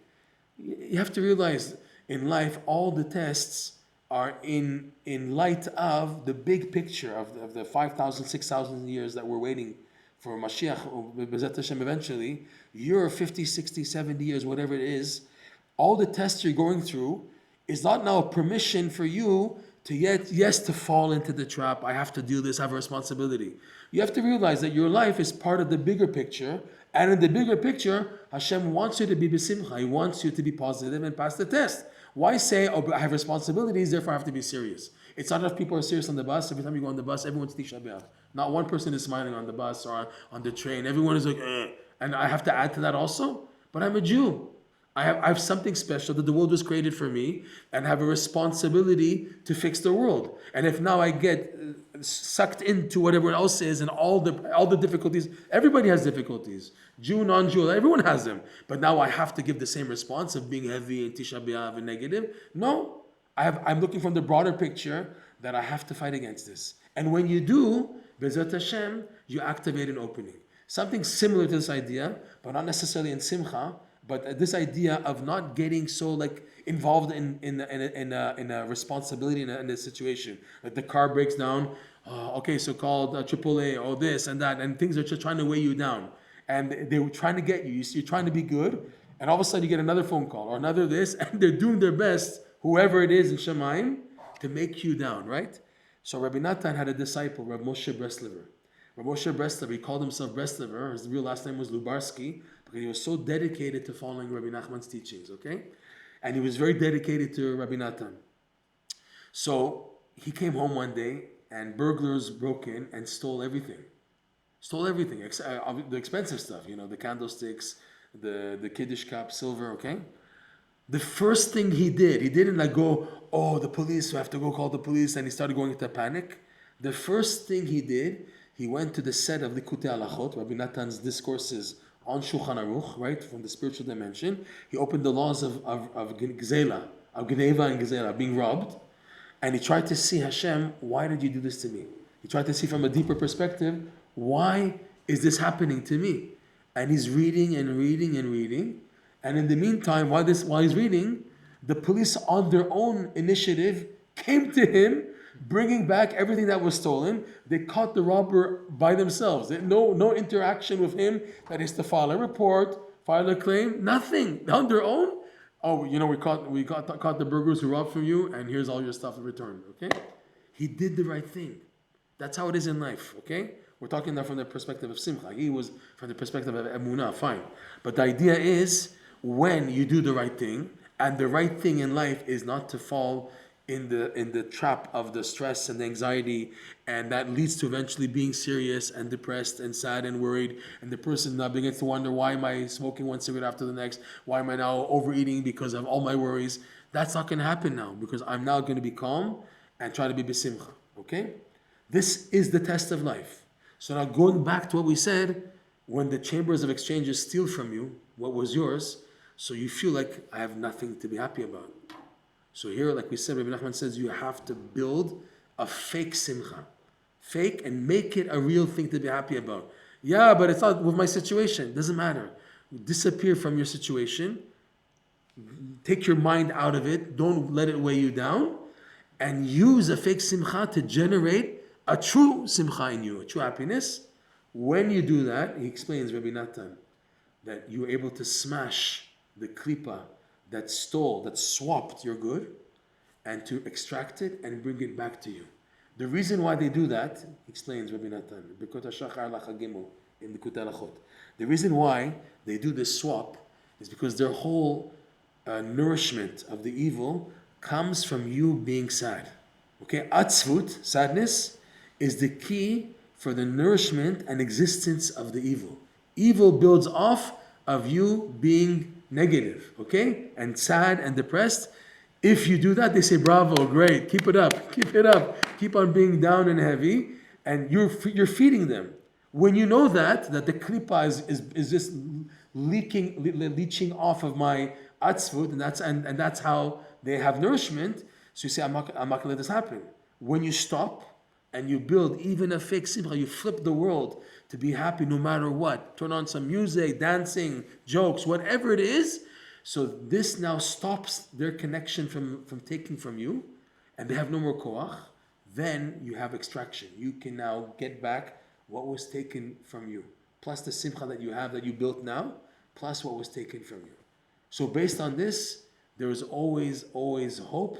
Speaker 1: You have to realize in life, all the tests are in light of the big picture of the 5,000, 6,000 years that we're waiting for Mashiach, B'ezrat Hashem eventually. You're 50, 60, 70 years, whatever it is. All the tests you're going through is not now a permission for you to fall into the trap. I have to do this, I have a responsibility. You have to realize that your life is part of the bigger picture, and in the bigger picture, Hashem wants you to be b'simcha. He wants you to be positive and pass the test. Why say, oh, I have responsibilities, therefore I have to be serious? It's not enough people are serious on the bus. Every time you go on the bus, everyone's Tisha B'Av. Not one person is smiling on the bus or on the train. Everyone is like, and I have to add to that also? But I'm a Jew. I have something special that the world was created for me and have a responsibility to fix the world. And if now I get sucked into whatever else is and all the difficulties, everybody has difficulties. Jew, non-Jew, everyone has them. But now I have to give the same response of being heavy and Tisha B'Av and negative. No, I'm looking from the broader picture that I have to fight against this. And when you do, B'ezrat Hashem, you activate an opening. Something similar to this idea, but not necessarily in simcha, but this idea of not getting so like involved in a responsibility in a situation. Like the car breaks down, okay, so called AAA, or this and that, and things are just trying to weigh you down. And they were trying to get you. You're trying to be good, and all of a sudden you get another phone call or another this, and they're doing their best, whoever it is in Shemaim, to make you down, right? So Rabbi Natan had a disciple, Rabbi Moshe Breslever. Rabbi Moshe Breslever, he called himself Breslever. His real last name was Lubarsky, because he was so dedicated to following Rabbi Nachman's teachings, okay? And he was very dedicated to Rabbi Natan. So he came home one day, and burglars broke in and stole everything. The expensive stuff, the candlesticks, the Kiddush cup, silver, okay? The first thing he didn't like go, oh, the police, we have to go call the police, and he started going into panic. The first thing he did, he went to the set of Likutey Halachot, Rabbi Natan's discourses on Shulchan Aruch, right, from the spiritual dimension. He opened the laws of Gzela, of Gneva and Gzela, being robbed, and he tried to see, Hashem, why did you do this to me? He tried to see from a deeper perspective, why is this happening to me? And he's reading and reading and reading. And in the meantime, while he's reading, the police on their own initiative came to him, bringing back everything that was stolen. They caught the robber by themselves. No interaction with him, that is to file a report, file a claim, nothing. On their own. Oh, we caught the burglars who robbed from you, and here's all your stuff returned. Okay? He did the right thing. That's how it is in life. Okay? We're talking now from the perspective of simcha. He was from the perspective of emunah, fine. But the idea is, when you do the right thing, and the right thing in life is not to fall in the trap of the stress and the anxiety, and that leads to eventually being serious and depressed and sad and worried, and the person now begins to wonder, why am I smoking one cigarette after the next? Why am I now overeating because of all my worries? That's not going to happen now, because I'm now going to be calm and try to be besimcha. Okay? This is the test of life. So now going back to what we said, when the chambers of exchanges steal from you what was yours, so you feel like I have nothing to be happy about. So here, like we said, Rabbi Nachman says you have to build a fake simcha. Fake and make it a real thing to be happy about. Yeah, but it's not with my situation. It doesn't matter. Disappear from your situation. Take your mind out of it. Don't let it weigh you down. And use a fake simcha to generate a true simcha in you, a true happiness. When you do that, he explains, Rabbi Natan, that you're able to smash the klipa that swapped your good, and to extract it and bring it back to you. The reason why they do that, explains Rabbi Natan, in the Likutey Halachot. The reason why they do this swap is because their whole nourishment of the evil comes from you being sad. Okay, atzvut, sadness, is the key for the nourishment and existence of the evil. Evil builds off of you being negative, okay, and sad and depressed. If you do that, they say, bravo, great, keep it up, keep on being down and heavy, and you're feeding them. When you know that the klipa is just leeching off of my atzvut, and that's how they have nourishment, so you say, I'm not going to let this happen. When you stop and you build even a fake simcha, you flip the world to be happy no matter what. Turn on some music, dancing, jokes, whatever it is. So this now stops their connection from taking from you, and they have no more koach. Then you have extraction. You can now get back what was taken from you, plus the simcha that you have that you built now, plus what was taken from you. So based on this, there is always hope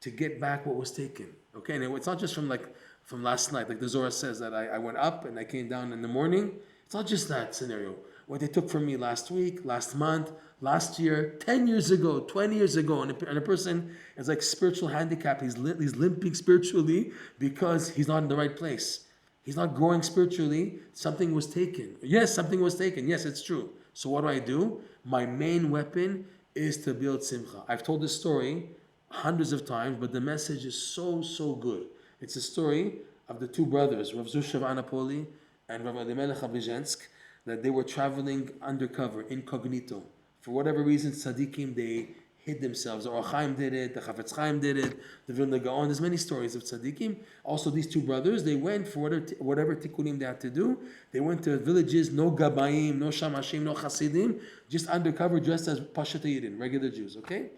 Speaker 1: to get back what was taken. Okay, and it's not just from last night, like the Zohar says that I went up and I came down in the morning. It's not just that scenario. What they took from me last week, last month, last year, 10 years ago, 20 years ago, and a person is like spiritual handicap. He's limping spiritually because he's not in the right place. He's not growing spiritually. Something was taken. Yes, something was taken. Yes, it's true. So what do? My main weapon is to build simcha. I've told this story hundreds of times, but the message is so good. It's a story of the two brothers, Rav Zusha of Anapoli and Rav Elimelech of Vizhensk, that they were traveling undercover, incognito. For whatever reason, tzaddikim, they hid themselves. The Or Chaim did it, the Chafetz Chaim did it, the Vilna Gaon. There's many stories of tzaddikim. Also, these two brothers, they went for whatever tikkunim they had to do. They went to villages, no gabayim, no shamashim, no chasidim, just undercover, dressed as Pashat Yidin, regular Jews, okay?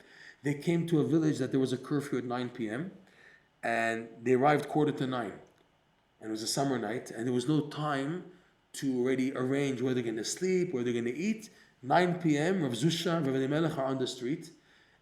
Speaker 1: They came to a village that there was a curfew at 9 p.m., and they arrived 8:45. And it was a summer night, and there was no time to already arrange where they're going to sleep, where they're going to eat. 9 p.m., Rav Zusha, Rav Elimelech are on the street,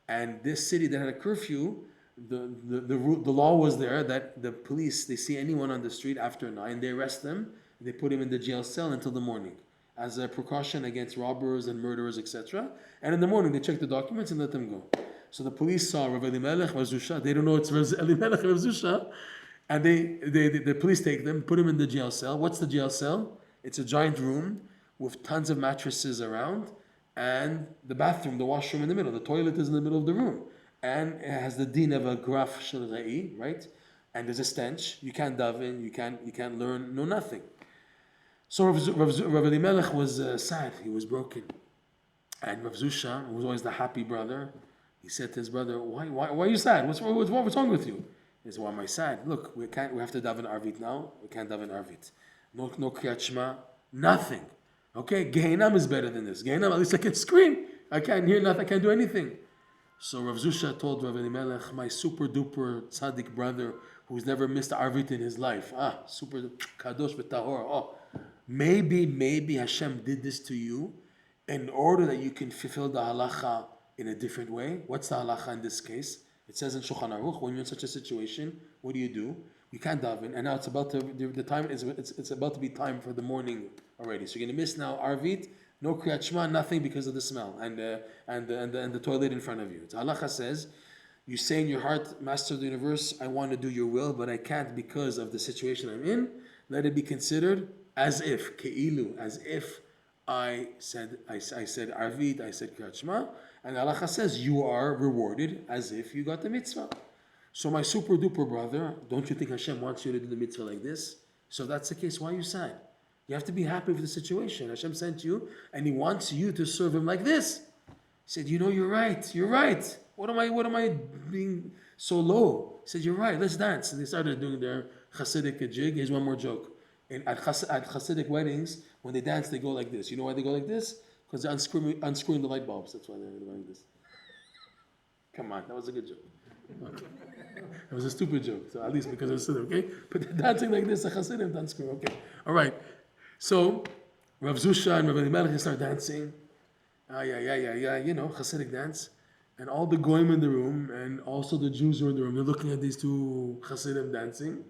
Speaker 1: and this city that had a curfew, the law was there that the police, they see anyone on the street after 9, they arrest them, they put him in the jail cell until the morning, as a precaution against robbers and murderers, etc. And in the morning, they check the documents and let them go. So the police saw Rav Elimelech, Rav Zusha, they don't know it's Rav Elimelech, Rav Zusha, and the police take them, put him in the jail cell. What's the jail cell? It's a giant room with tons of mattresses around, and the bathroom, the washroom in the middle. The toilet is in the middle of the room, and it has the din of a graf shel ra'i, right? And there's a stench. You can't daven, you can't learn, no nothing. So Rav Elimelech was sad. He was broken, and Rav Zusha, who was always the happy brother, he said to his brother, "Why are you sad? What's wrong with you?" He said, "Why am I sad? Look, we have to daven arvit now. We can't daven arvit. No kriyat shema, nothing. Okay, Gehinam is better than this. Gehinam, at least I can scream. I can't hear nothing. I can't do anything." So Rav Zusha told Rav Elimelech, my super duper tzaddik brother, who's never missed arvit in his life, super kadosh v'tahor. Maybe Hashem did this to you in order that you can fulfill the halacha in a different way. What's the halacha in this case? It says in Shoshanna, when you're in such a situation, what do? You can't daven, and now it's about to it's about to be time for the morning already. So you're going to miss now arvit, no kriyat shema, nothing because of the smell and the toilet in front of you. The halacha says, you say in your heart, Master of the universe, I want to do your will, but I can't because of the situation I'm in. Let it be considered as if keilu, as if I said arvit, I said kriyat shema, and the halacha says you are rewarded as if you got the mitzvah. So my super duper brother, don't you think Hashem wants you to do the mitzvah like this? So if that's the case, why are you sad? You have to be happy with the situation. Hashem sent you, and He wants you to serve Him like this. He said, you're right. What am I being so low? He said, you're right, let's dance. And they started doing their Hasidic jig. Here's one more joke. At Hasidic weddings, when they dance, they go like this. You know why they go like this? Because they're unscrewing the light bulbs. That's why they're doing like this. Come on, that was a good joke. Okay. It was a stupid joke, so at least because it was Hasidic, okay? But they're dancing like this, the Hasidim don't screw, okay. All right. So, Rav Zusha and Rav Elimelech start dancing. Hasidic dance. And all the goyim in the room, and also the Jews who are in the room, they're looking at these two Hasidim dancing.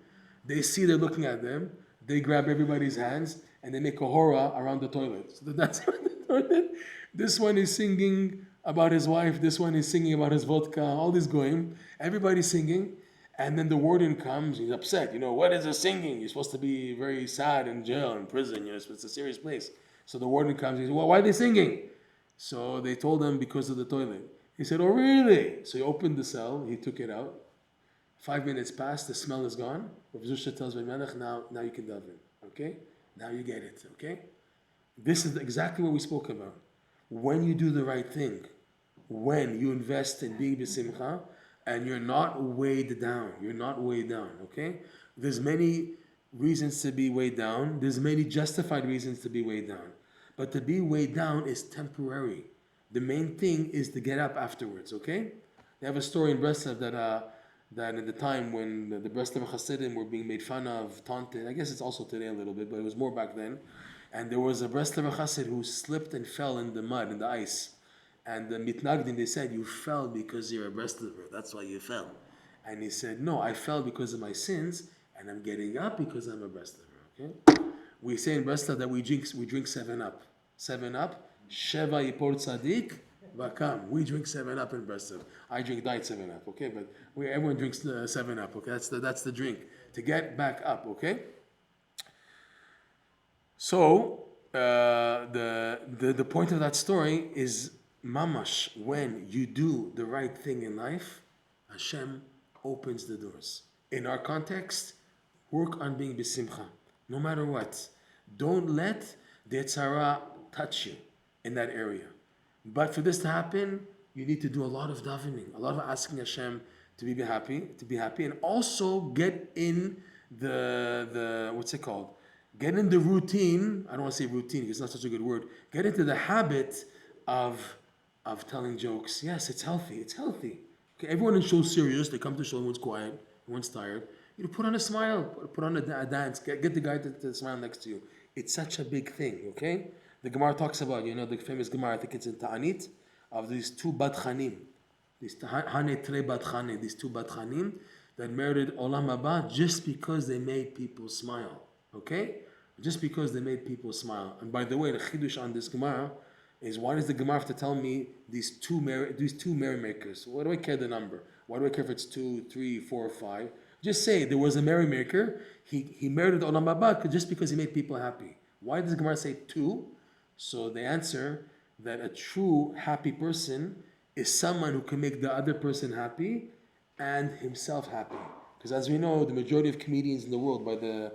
Speaker 1: They see they're looking at them. They grab everybody's hands, and they make a hora around the toilet. So they're dancing around the toilet. This one is singing about his wife. This one is singing about his vodka. All these goyim. Everybody's singing. And then the warden comes. He's upset. What is this singing? You're supposed to be very sad in jail, in prison. It's a serious place. So the warden comes. He says, well, why are they singing? So they told him because of the toilet. He said, oh, really? So he opened the cell. He took it out. 5 minutes passed. The smell is gone. Rav Zusha tells Melech, now you can daven. Okay? Now you get it. Okay? This is exactly what we spoke about. When you do the right thing, when you invest in being b'simcha, and you're not weighed down. Okay? There's many reasons to be weighed down. There's many justified reasons to be weighed down. But to be weighed down is temporary. The main thing is to get up afterwards, okay? They have a story in Breslov that at the time when the Breslov Hasidim were being made fun of, taunted, I guess it's also today a little bit, but it was more back then. And there was a Breslov Hasid who slipped and fell in the mud, in the ice. And the mitnagdim, they said, you fell because you're a Breslover. That's why you fell. And he said, no, I fell because of my sins, and I'm getting up because I'm a Breslover. Okay? We say in Breslov that we drink 7-Up. 7-Up, Sheva Yipor Tzadik, Vakam. We drink 7-Up in Breslov. I drink Diet 7-Up, okay? But everyone drinks 7-Up, okay? That's the drink. To get back up, okay? So, the point of that story is mamash, when you do the right thing in life, Hashem opens the doors. In our context, work on being b'simcha, no matter what. Don't let the Yetzirah touch you in that area. But for this to happen, you need to do a lot of davening, a lot of asking Hashem to be happy, and also get in the what's it called? Get in the routine. I don't want to say routine because it's not such a good word. Get into the habit of telling jokes. Yes, it's healthy. It's healthy. Okay, everyone in shul serious. They come to shul, everyone's quiet, everyone's tired. You know, put on a smile, put on a dance. Get the guy to smile next to you. It's such a big thing. Okay, the Gemara talks about, you know, the famous Gemara. I think it's in Ta'anit, of these two Badchanim, these Badchanim, these two Badchanim that merited Olam Haba just because they made people smile. Okay, just because they made people smile. And by the way, the chidush on this Gemara is, why does the Gemara have to tell me these two merrymakers? Why do I care the number? Why do I care if it's 2, 3, 4, 5? Just say there was a merrymaker. He merited Olam Haba just because he made people happy. Why does the Gemara say 2? So the answer that a true happy person is someone who can make the other person happy and himself happy. Because as we know, the majority of comedians in the world, by the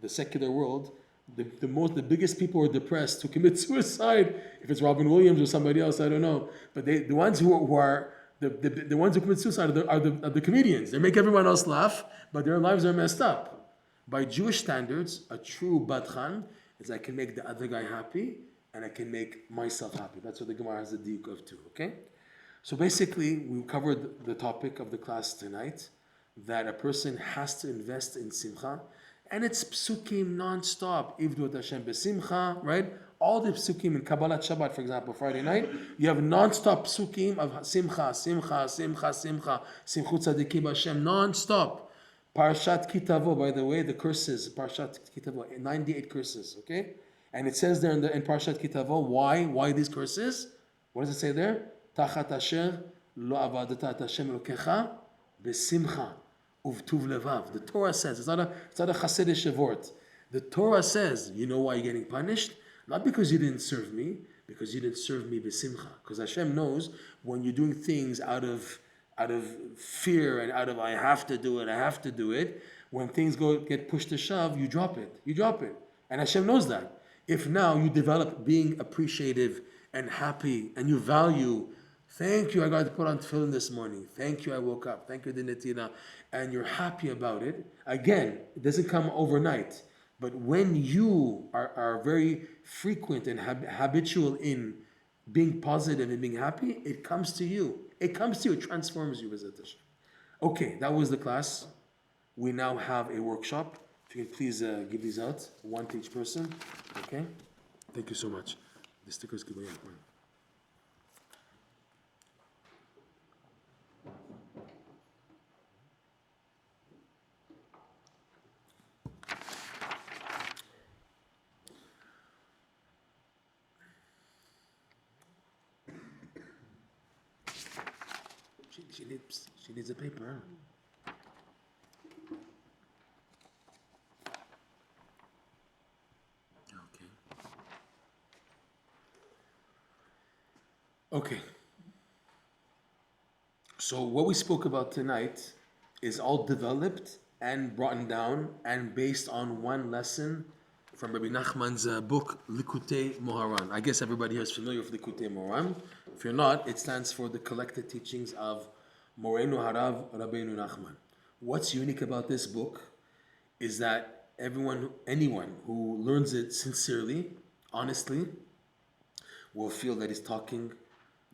Speaker 1: secular world, the biggest people are depressed who commit suicide. If it's Robin Williams or somebody else, I don't know. But the ones who are the ones who commit suicide are the comedians. They make everyone else laugh, but their lives are messed up. By Jewish standards, a true badchan is I can make the other guy happy and I can make myself happy. That's what the Gemara has the diuk of too. Okay. So basically, we covered the topic of the class tonight, that a person has to invest in simcha, and it's psukim non-stop. Ivdu et Hashem besimcha, right? All the psukim in Kabbalat Shabbat, for example, Friday night, you have non-stop psukim of simcha, simcha, simcha, simcha, simchut tzadikim Hashem, non-stop. Parashat Kitavo, by the way, the curses, Parashat Kitavo, 98 curses, okay? And it says there in Parashat Kitavo, why these curses? What does it say there? Tachat asher lo avadata et Hashem elokecha besimcha uvtuv levav. The Torah says, it's not a Hasidic Shavort. The Torah says, you know why you're getting punished? Not because you didn't serve me, because you didn't serve me besimcha. Because Hashem knows when you're doing things out of fear and out of I have to do it, when things get pushed to shove, you drop it. And Hashem knows that. If now you develop being appreciative and happy and you value, thank you, I got to put on tefillin this morning. Thank you, I woke up. Thank you, Dinatina. And you're happy about it. Again, it doesn't come overnight. But when you are very frequent and habitual in being positive and being happy, it comes to you. It transforms you. Okay, that was the class. We now have a workshop. If you can please give these out, one to each person. Okay? Thank you so much. The stickers give me one. She needs a paper. Okay. So what we spoke about tonight is all developed and brought down and based on one lesson from Rabbi Nachman's book, Likutey Moharan. I guess everybody here is familiar with Likutey Moharan. If you're not, it stands for the collected teachings of Morenu Harav Rabbeinu Nachman. What's unique about this book is that anyone who learns it sincerely, honestly, will feel that he's talking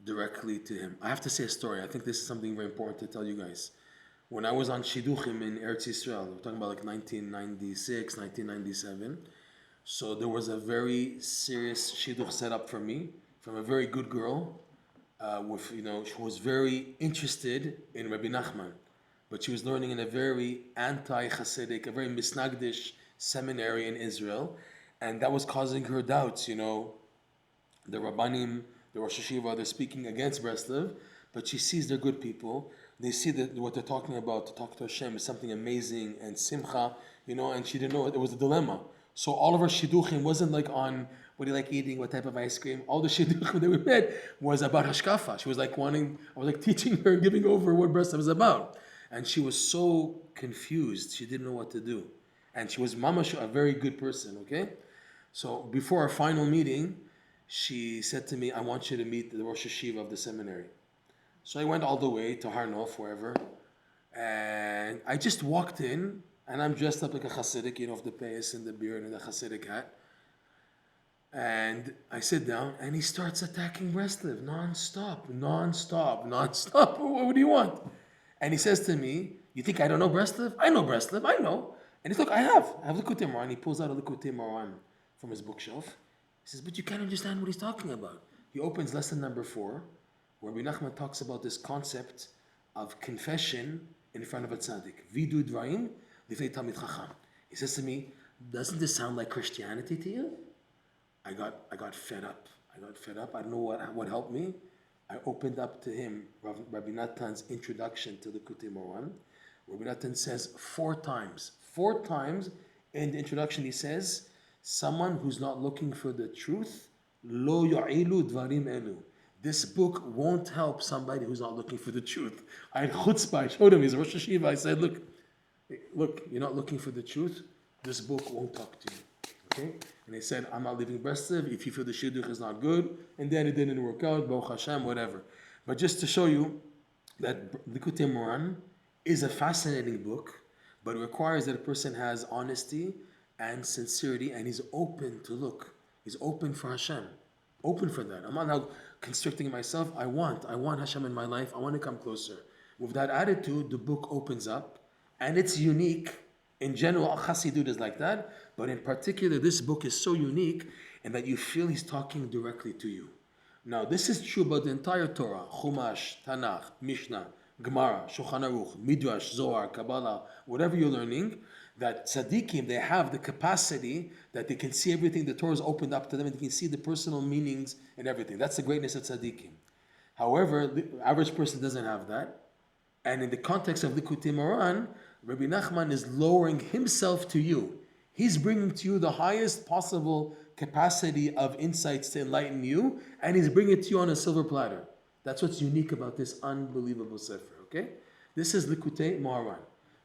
Speaker 1: directly to him. I have to say a story. I think this is something very important to tell you guys. When I was on Shidduchim in Eretz Yisrael, we're talking about like 1996, 1997. So there was a very serious Shidduch set up for me from a very good girl, she was very interested in Rabbi Nachman, but she was learning in a very anti-Hasidic, a very misnagdish seminary in Israel, and that was causing her doubts. The Rabbanim, the Rosh Hashiva, they're speaking against Breslev, but she sees they're good people. They see that what they're talking about, to talk to Hashem, is something amazing and simcha, and she didn't know it was a dilemma. So all of her shidduchim wasn't like on what do you like eating, what type of ice cream. All the shidduchim that we read was about hashkafa. She was like I was like teaching her, giving over what Breslev was about. And she was so confused, she didn't know what to do. And she was mamash, a very good person, okay? So before our final meeting, she said to me, I want you to meet the Rosh Hashiva of the seminary. So I went all the way to Har Nof, wherever, and I just walked in, and I'm dressed up like a Hasidic, with the payas and the beard and the Hasidic hat. And I sit down, and he starts attacking Breslev non-stop. What do you want? And he says to me, you think I don't know Breslev? I know Breslev, I know. And he's like, I have Likutey Moharan. He pulls out a Likutey Moharan from his bookshelf. He says, but you can't understand what he's talking about. He opens lesson number 4, where Rabbi Nachman talks about this concept of confession in front of a tzaddik. Vidu dvarim lifnei talmid chacham. He says to me, doesn't this sound like Christianity to you? I got fed up. I don't know what helped me. I opened up to him Rabbi Natan's introduction to the Likutey Moharan. Rabbi Natan says 4 times in the introduction, he says, someone who's not looking for the truth, lo yu'ilu dvarim elu. This book won't help somebody who's not looking for the truth. I had chutzpah. I showed him. He's a Rosh Hashiva. I said, look, you're not looking for the truth. This book won't talk to you. Okay? And he said, I'm not leaving Breslev if you feel the shidduch is not good. And then it didn't work out. Baruch Hashem, whatever. But just to show you that Likutey Moharan is a fascinating book, but it requires that a person has honesty and sincerity, and he's open to look. He's open for Hashem. Open for that. I'm not now constricting myself. I want Hashem in my life. I want to come closer. With that attitude, the book opens up, and it's unique. In general, Chassidut is like that, but in particular, this book is so unique in that you feel he's talking directly to you. Now, this is true about the entire Torah, Chumash, Tanakh, Mishnah, Gemara, Shulchan Aruch, Midrash, Zohar, Kabbalah, whatever you're learning, that tzaddikim, they have the capacity that they can see everything. The Torah is opened up to them, and they can see the personal meanings and everything. That's the greatness of tzaddikim. However, the average person doesn't have that. And in the context of Likutey Moharan, Rabbi Nachman is lowering himself to you. He's bringing to you the highest possible capacity of insights to enlighten you, and he's bringing it to you on a silver platter. That's what's unique about this unbelievable sefer, okay? This is Likutey Moharan.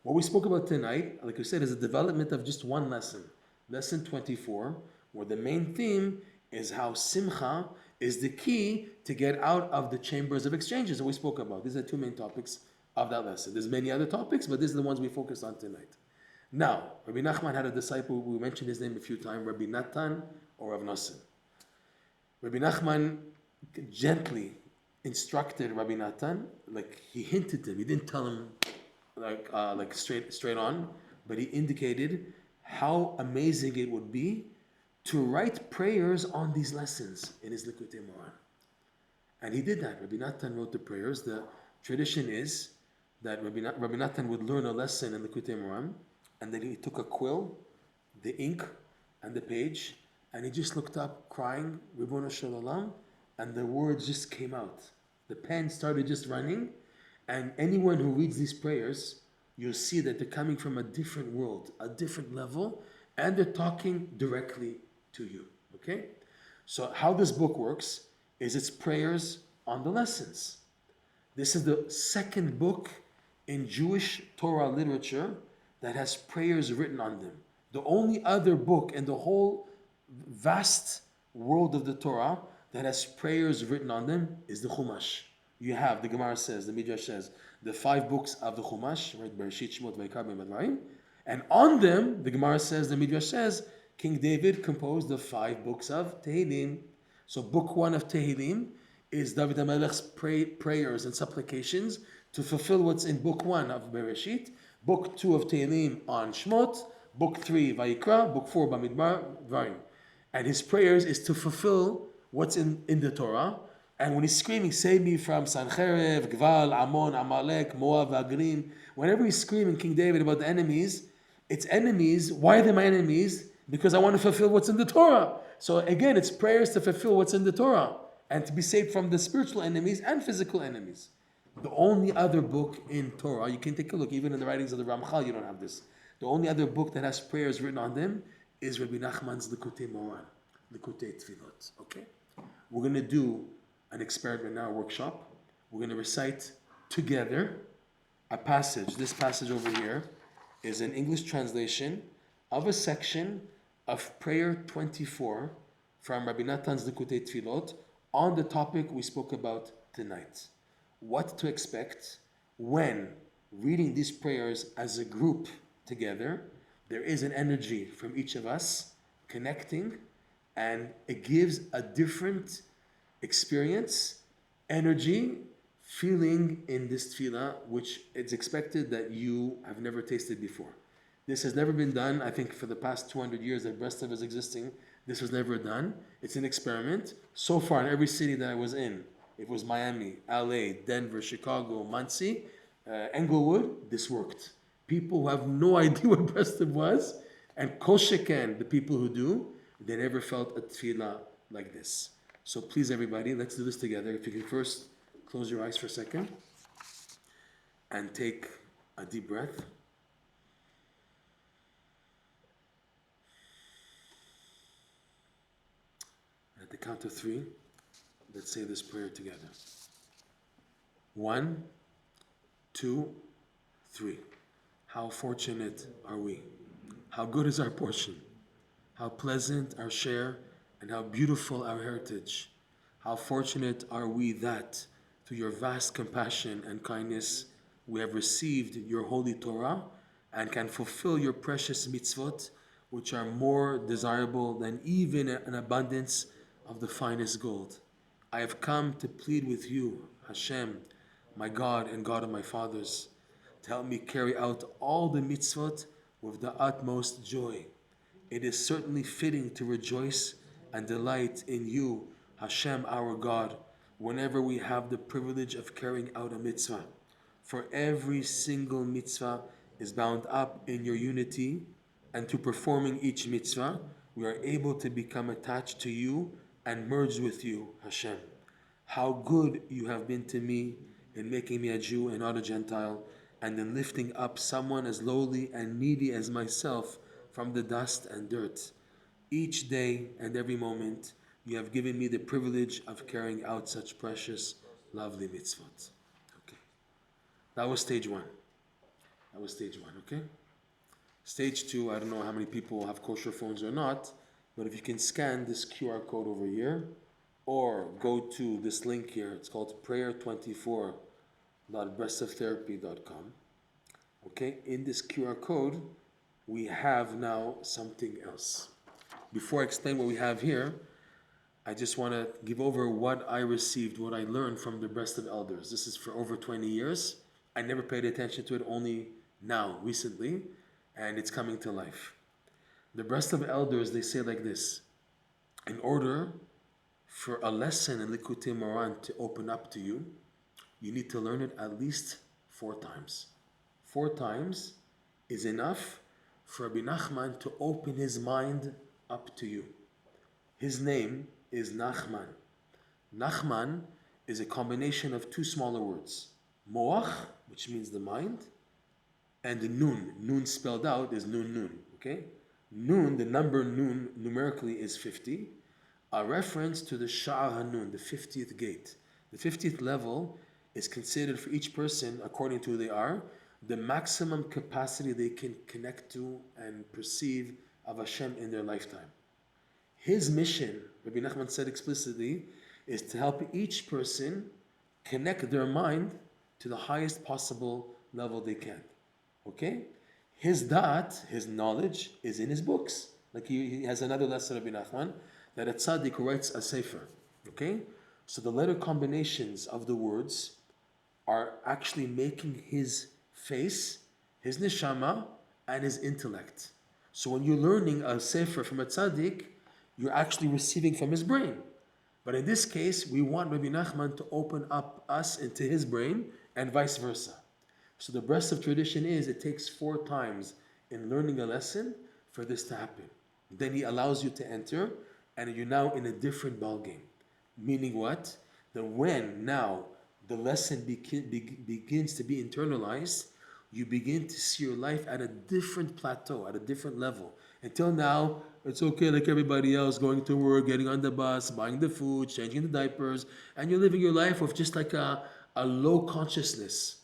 Speaker 1: What we spoke about tonight, like we said, is a development of just one lesson. Lesson 24, where the main theme is how simcha is the key to get out of the chambers of exchanges that we spoke about. These are 2 main topics of that lesson. There's many other topics, but these are the ones we focused on tonight. Now, Rabbi Nachman had a disciple, we mentioned his name a few times, Rabbi Natan or Rav Nosson. Rabbi Nachman gently instructed Rabbi Natan, like he hinted to him, he didn't tell him like straight on, but he indicated how amazing it would be to write prayers on these lessons in his Likutey Moharan. And he did that. Rabbi Natan wrote the prayers. The tradition is that Rabbi Natan would learn a lesson in Likutey Moharan, and then he took a quill, the ink, and the page, and he just looked up crying, Ribono Shel Olam, and the words just came out. The pen started just running, and anyone who reads these prayers, you'll see that they're coming from a different world, a different level, and they're talking directly to you, okay? So how this book works is it's prayers on the lessons. This is the second book in Jewish Torah literature that has prayers written on them. The only other book in the whole vast world of the Torah that has prayers written on them is the Chumash. You have, the Gemara says, the Midrash says, the 5 books of the Chumash, right? Bereshit, Shemot, Vayikra, B'Dvarim. And on them, the Gemara says, the Midrash says, King David composed the 5 books of Tehillim. So book 1 of Tehillim is David HaMelech's prayers and supplications to fulfill what's in book 1 of Bereshit, book 2 of Tehillim on Shemot, book 3 Vayikra, book 4 Bamidbar, Dvarim. And his prayers is to fulfill what's in the Torah. And when he's screaming, save me from Sancherev, Gval, Ammon, Amalek, Moab, Agrim, whenever he's screaming, King David, about the enemies, it's enemies. Why are they my enemies? Because I want to fulfill what's in the Torah. So again, it's prayers to fulfill what's in the Torah and to be saved from the spiritual enemies and physical enemies. The only other book in Torah, you can take a look, even in the writings of the Ramchal, you don't have this. The only other book that has prayers written on them is Rabbi Nachman's Likutey Moharan, Likutey Tfilot. Okay? We're going to do an experiment now, a workshop. We're going to recite together a passage. This passage over here is an English translation of a section of prayer 24 from Rabbi Natan's Likutey Tfilot on the topic we spoke about tonight. what to expect when reading these prayers as a group together. There is an energy from each of us connecting, and it gives a different experience, energy, feeling in this tefillah, which it's expected that you have never tasted before. This has never been done. I think for the past 200 years that Breslov is existing, this was never done. It's an experiment. So far, in every city that I was in, it was Miami, LA, Denver, Chicago, Muncie, Englewood, this worked. People who have no idea what Breslov was, and Kol Sheken, the people who do, they never felt a tefillah like this. So please, everybody, let's do this together. If you can first close your eyes for a second and take a deep breath. At the count of 3, let's say this prayer together. 1, 2, 3. How fortunate are we? How good is our portion? How pleasant our share, and how beautiful our heritage. How fortunate are we that, through your vast compassion and kindness, we have received your holy Torah and can fulfill your precious mitzvot, which are more desirable than even an abundance of the finest gold. I have come to plead with you, Hashem, my God and God of my fathers, to help me carry out all the mitzvot with the utmost joy. It is certainly fitting to rejoice and delight in you, Hashem, our God, whenever we have the privilege of carrying out a mitzvah. For every single mitzvah is bound up in your unity, and through performing each mitzvah, we are able to become attached to you and merge with you, Hashem. How good you have been to me in making me a Jew and not a Gentile, and in lifting up someone as lowly and needy as myself from the dust and dirt. Each day and every moment, you have given me the privilege of carrying out such precious, lovely mitzvot. Okay. That was stage 1. Okay? Stage 2, I don't know how many people have kosher phones or not, but if you can scan this QR code over here, or go to this link here, it's called prayer24.brestoftherapy.com. Okay, in this QR code, we have now something else. Before I explain what we have here, I just want to give over what I received, what I learned from the Breslov elders. This is for over 20 years. I never paid attention to it, only now, recently, and it's coming to life. The Breslov elders, they say like this: in order for a lesson in Likutey Moharan to open up to you, you need to learn it at least 4 times. 4 times is enough for Rabbi Nachman to open his mind up to you. His name is Nachman. Nachman is a combination of 2 smaller words. Moach, which means the mind, and Nun. Nun spelled out is Nun Nun. Okay? Nun, the number Nun numerically is 50, a reference to the Sha'ar HaNun, the 50th gate. The 50th level is considered for each person, according to who they are, the maximum capacity they can connect to and perceive of Hashem in their lifetime. His mission, Rabbi Nachman said explicitly, is to help each person connect their mind to the highest possible level they can. Okay? His da'at, his knowledge, is in his books. Like he has another lesson, Rabbi Nachman, that a tzaddik writes a sefer. Okay? So the letter combinations of the words are actually making his face, his neshama, and his intellect. So when you're learning a sefer from a tzaddik, you're actually receiving from his brain. But in this case, we want Rabbi Nachman to open up us into his brain and vice versa. So the Breslov tradition is it takes 4 times in learning a lesson for this to happen. Then he allows you to enter, and you're now in a different ballgame. Meaning what? That when now the lesson begins to be internalized, you begin to see your life at a different plateau, at a different level. Until now, it's okay like everybody else, going to work, getting on the bus, buying the food, changing the diapers, and you're living your life with just like a low consciousness.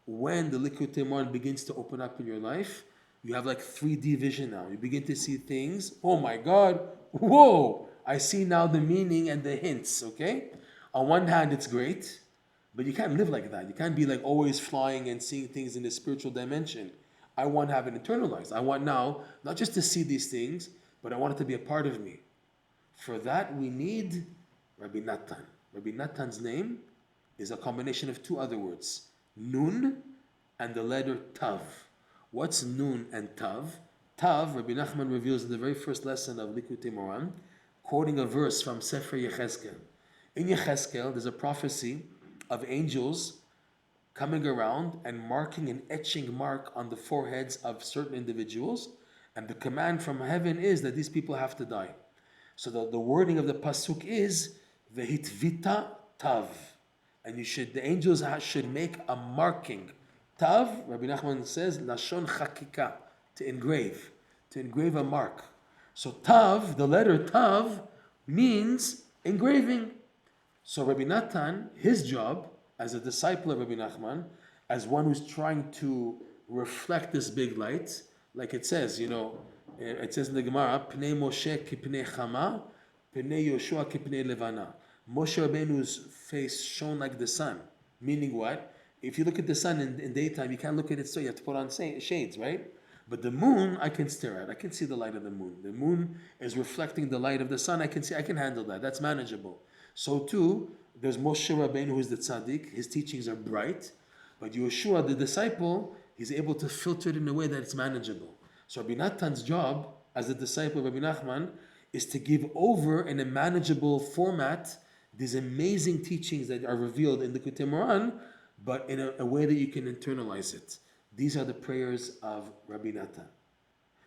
Speaker 1: When the Likutey Moharan begins to open up in your life, you have like 3D vision now. You begin to see things, oh my God, whoa, I see now the meaning and the hints, okay? On one hand, it's great. But you can't live like that. You can't be like always flying and seeing things in the spiritual dimension. I want to have it internalized. I want now not just to see these things, but I want it to be a part of me. For that, we need Rabbi Natan. Rabbi Natan's name is a combination of two other words, Nun and the letter Tav. What's Nun and Tav? Tav, Rabbi Nachman reveals in the very first lesson of Likutey Moharan, quoting a verse from Sefer Yechezkel. In Yechezkel, there's a prophecy of angels coming around and marking an etching mark on the foreheads of certain individuals, and the command from heaven is that these people have to die. So the wording of the pasuk is Vehitvita Tav, and the angels should make a marking. Tav, Rabbi Nachman says, Lashon Chakika, to engrave a mark. So Tav, the letter Tav, means engraving. So Rabbi Natan, his job as a disciple of Rabbi Nachman, as one who's trying to reflect this big light, like it says, it says in the Gemara, Pnei Moshe kipnei Chama, Pnei Yoshua kipnei Levana. Moshe Rabbeinu's face shone like the sun. Meaning what? If you look at the sun in daytime, you can't look at it so you have to put on shades, right? But the moon, I can stare at. I can see the light of the moon. The moon is reflecting the light of the sun. I can handle that. That's manageable. So too, there's Moshe Rabbeinu, who is the tzaddik. His teachings are bright. But Yoshua, the disciple, he's able to filter it in a way that it's manageable. So Rabbi Natan's job as a disciple of Rabbi Nachman is to give over in a manageable format these amazing teachings that are revealed in the Likutey Moharan, but in a way that you can internalize it. These are the prayers of Rabbi Natan.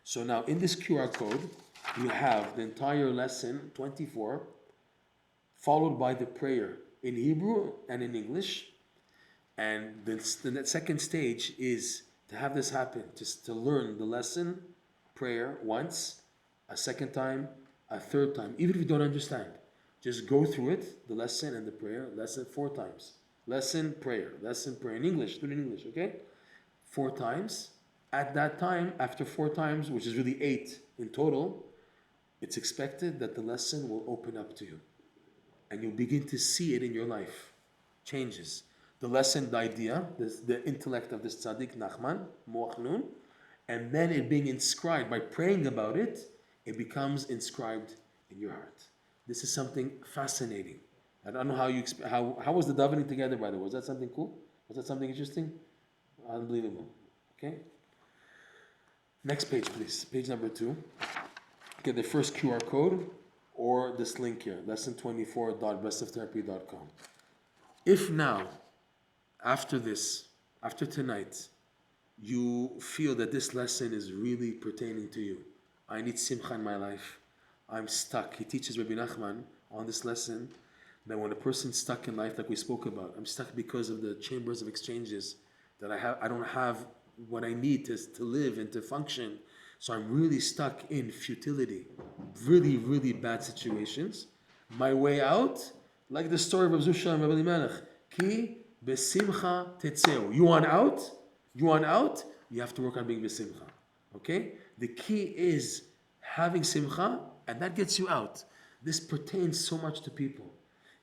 Speaker 1: So now in this QR code, you have the entire lesson, 24, followed by the prayer in Hebrew and in English. And the second stage is to have this happen, just to learn the lesson, prayer once, a second time, a third time, even if you don't understand. Just go through it, the lesson and the prayer, lesson 4 times. Lesson, prayer in English, do it in English, okay? 4 times. At that time, after 4 times, which is really 8 in total, it's expected that the lesson will open up to you. And you'll begin to see it in your life. Changes. The lesson, the idea, the intellect of this tzaddik, Nachman, Moach Nun, and then it being inscribed, by praying about it, it becomes inscribed in your heart. This is something fascinating. I don't know how was the davening together, by the way? Was that something cool? Was that something interesting? Unbelievable. Okay? Next page, please. Page number 2. Get the first QR code or this link here, lesson24.bestoftherapy.com. If now, after tonight, you feel that this lesson is really pertaining to you, I need simcha in my life, I'm stuck. He teaches Rabbi Nachman on this lesson that when a person's stuck in life, like we spoke about, I'm stuck because of the chambers of exchanges that I don't have what I need to live and to function. So I'm really stuck in futility, really, really bad situations. My way out, like the story of Rav Zusha and Rav Elimelech, ki besimcha tetzeu. You want out? You have to work on being besimcha. Okay? The key is having simcha, and that gets you out. This pertains so much to people.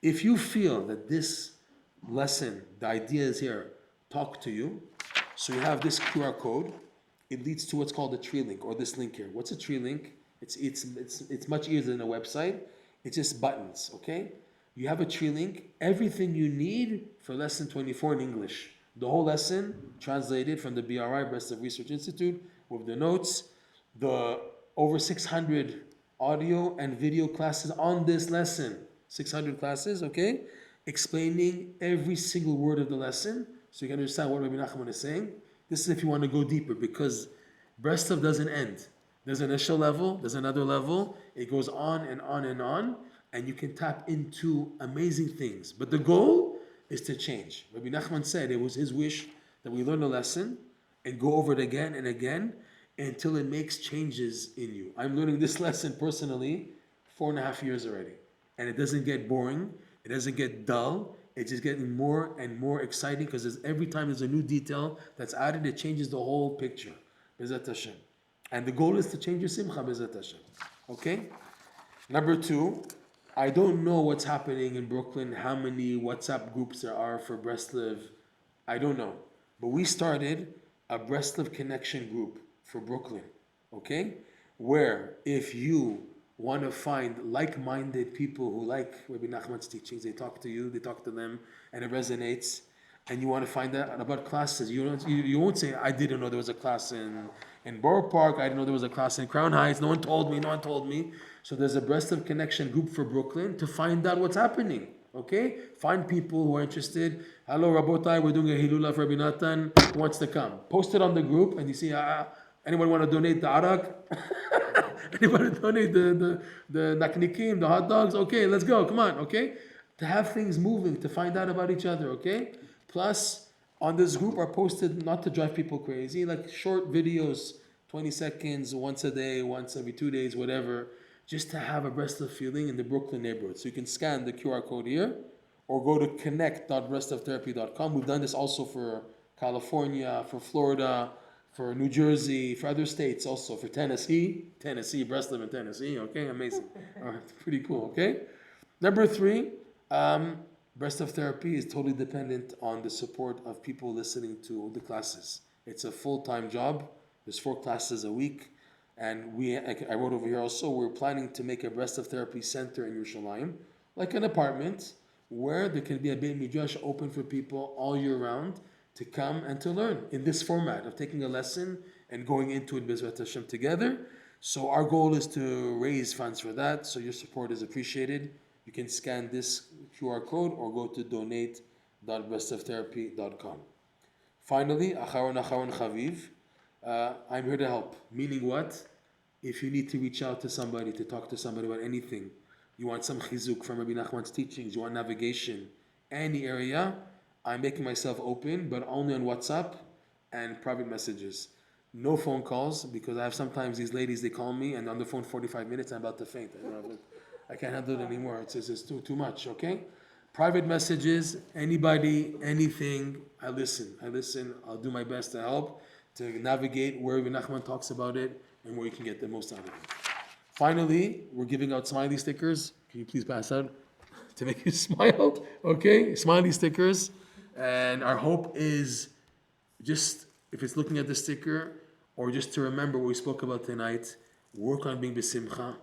Speaker 1: If you feel that this lesson, the ideas here, talk to you, so you have this QR code, it leads to what's called a tree link, or this link here. What's a tree link? It's much easier than a website. It's just buttons, okay? You have a tree link, everything you need for lesson 24 in English. The whole lesson, translated from the BRI, Breast Research Institute, with the notes, the over 600 audio and video classes on this lesson. 600 classes, okay? Explaining every single word of the lesson, so you can understand what Rabbi Nachman is saying. This is if you want to go deeper, because breast stuff doesn't end. There's an initial level, there's another level, it goes on and on and on, and you can tap into amazing things. But the goal is to change. Rabbi Nachman said it was his wish that we learn a lesson and go over it again and again until it makes changes in you. I'm learning this lesson personally 4.5 years already. And it doesn't get boring, it doesn't get dull, it's just getting more and more exciting because every time there's a new detail that's added, it changes the whole picture. B'ezrat Hashem. And the goal is to change your simcha, B'ezrat Hashem. Okay? Number 2, I don't know what's happening in Brooklyn, how many WhatsApp groups there are for Breslev. I don't know. But we started a Breslev connection group for Brooklyn, okay? Where if you want to find like-minded people who like Rabbi Nachman's teachings, they talk to you, they talk to them, and it resonates, and you want to find out about classes. You won't say, I didn't know there was a class in Borough Park, I didn't know there was a class in Crown Heights, no one told me. So there's a Breslev connection group for Brooklyn to find out what's happening. Okay? Find people who are interested. Hello, Rabotai, we're doing a Hilula for Rabbi Natan. Who wants to come? Post it on the group, and you see, anyone want to donate the arak? Anyone want to donate the naknikim, the hot dogs? Okay, let's go. Come on, okay? To have things moving, to find out about each other, okay? Plus, on this group are posted, not to drive people crazy, like short videos, 20 seconds, once a day, once every 2 days, whatever, just to have a Breslev feeling in the Brooklyn neighborhood. So you can scan the QR code here, or go to connect.breastlevtherapy.com. We've done this also for California, for Florida, for New Jersey, for other states also, for Tennessee, Breslev in Tennessee, okay, amazing. All right, pretty cool, okay? Number 3, Breslev therapy is totally dependent on the support of people listening to the classes. It's a full-time job. There's 4 classes a week. And I wrote over here also, we're planning to make a Breslev therapy center in Yerushalayim, like an apartment, where there can be a Beit Midrash open for people all year round to come and to learn in this format of taking a lesson and going into it B'ezrat Hashem together. So our goal is to raise funds for that, so your support is appreciated. You can scan this QR code or go to donate.breastlevtherapy.com. Finally, Acharon Chaviv, I'm here to help. Meaning what? If you need to reach out to somebody, to talk to somebody about anything, you want some chizuk from Rabbi Nachman's teachings, you want navigation, any area, I'm making myself open, but only on WhatsApp and private messages. No phone calls, because I have sometimes these ladies, they call me, and on the phone 45 minutes, I'm about to faint. I can't handle it anymore. It's too much, okay? Private messages, anybody, anything, I listen. I'll do my best to help, to navigate where Rabbi Nachman talks about it, and where you can get the most out of it. Finally, we're giving out smiley stickers. Can you please pass out to make you smile? Okay, smiley stickers. And our hope is just, if it's looking at the sticker, or just to remember what we spoke about tonight, work on being besimcha.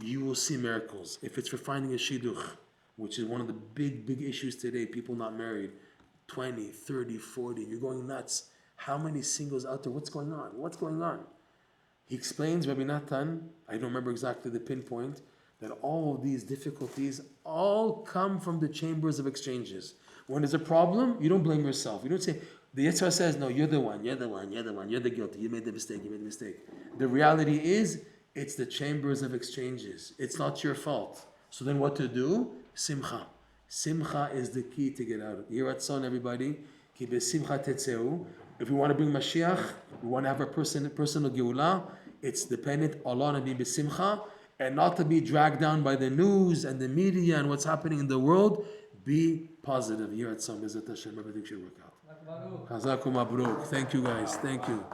Speaker 1: You will see miracles. If it's for finding a shidduch, which is one of the big issues today, people not married, 20, 30, 40, you're going nuts. How many singles out there? What's going on? He explains, Rabbi Natan, I don't remember exactly the pinpoint, that all of these difficulties all come from the chambers of exchanges. When there's a problem, you don't blame yourself. You don't say, the Yitzhak says, no, you're the guilty, you made the mistake. The reality is, it's the chambers of exchanges. It's not your fault. So then what to do? Simcha. Simcha is the key to get out of it. Yahrtzeit, everybody. Ki besimcha tetzeu. If we want to bring Mashiach, we want to have a personal Geulah, it's dependent on being besimcha, and not to be dragged down by the news and the media and what's happening in the world. Be positive. Yahrtzeit, B'ezrat Hashem, everything should work out. Chazaku Mabruk. Thank you guys. Thank you,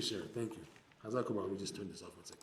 Speaker 1: sir. Thank you. Chazaku Mabruk. We just turned this off 1 second.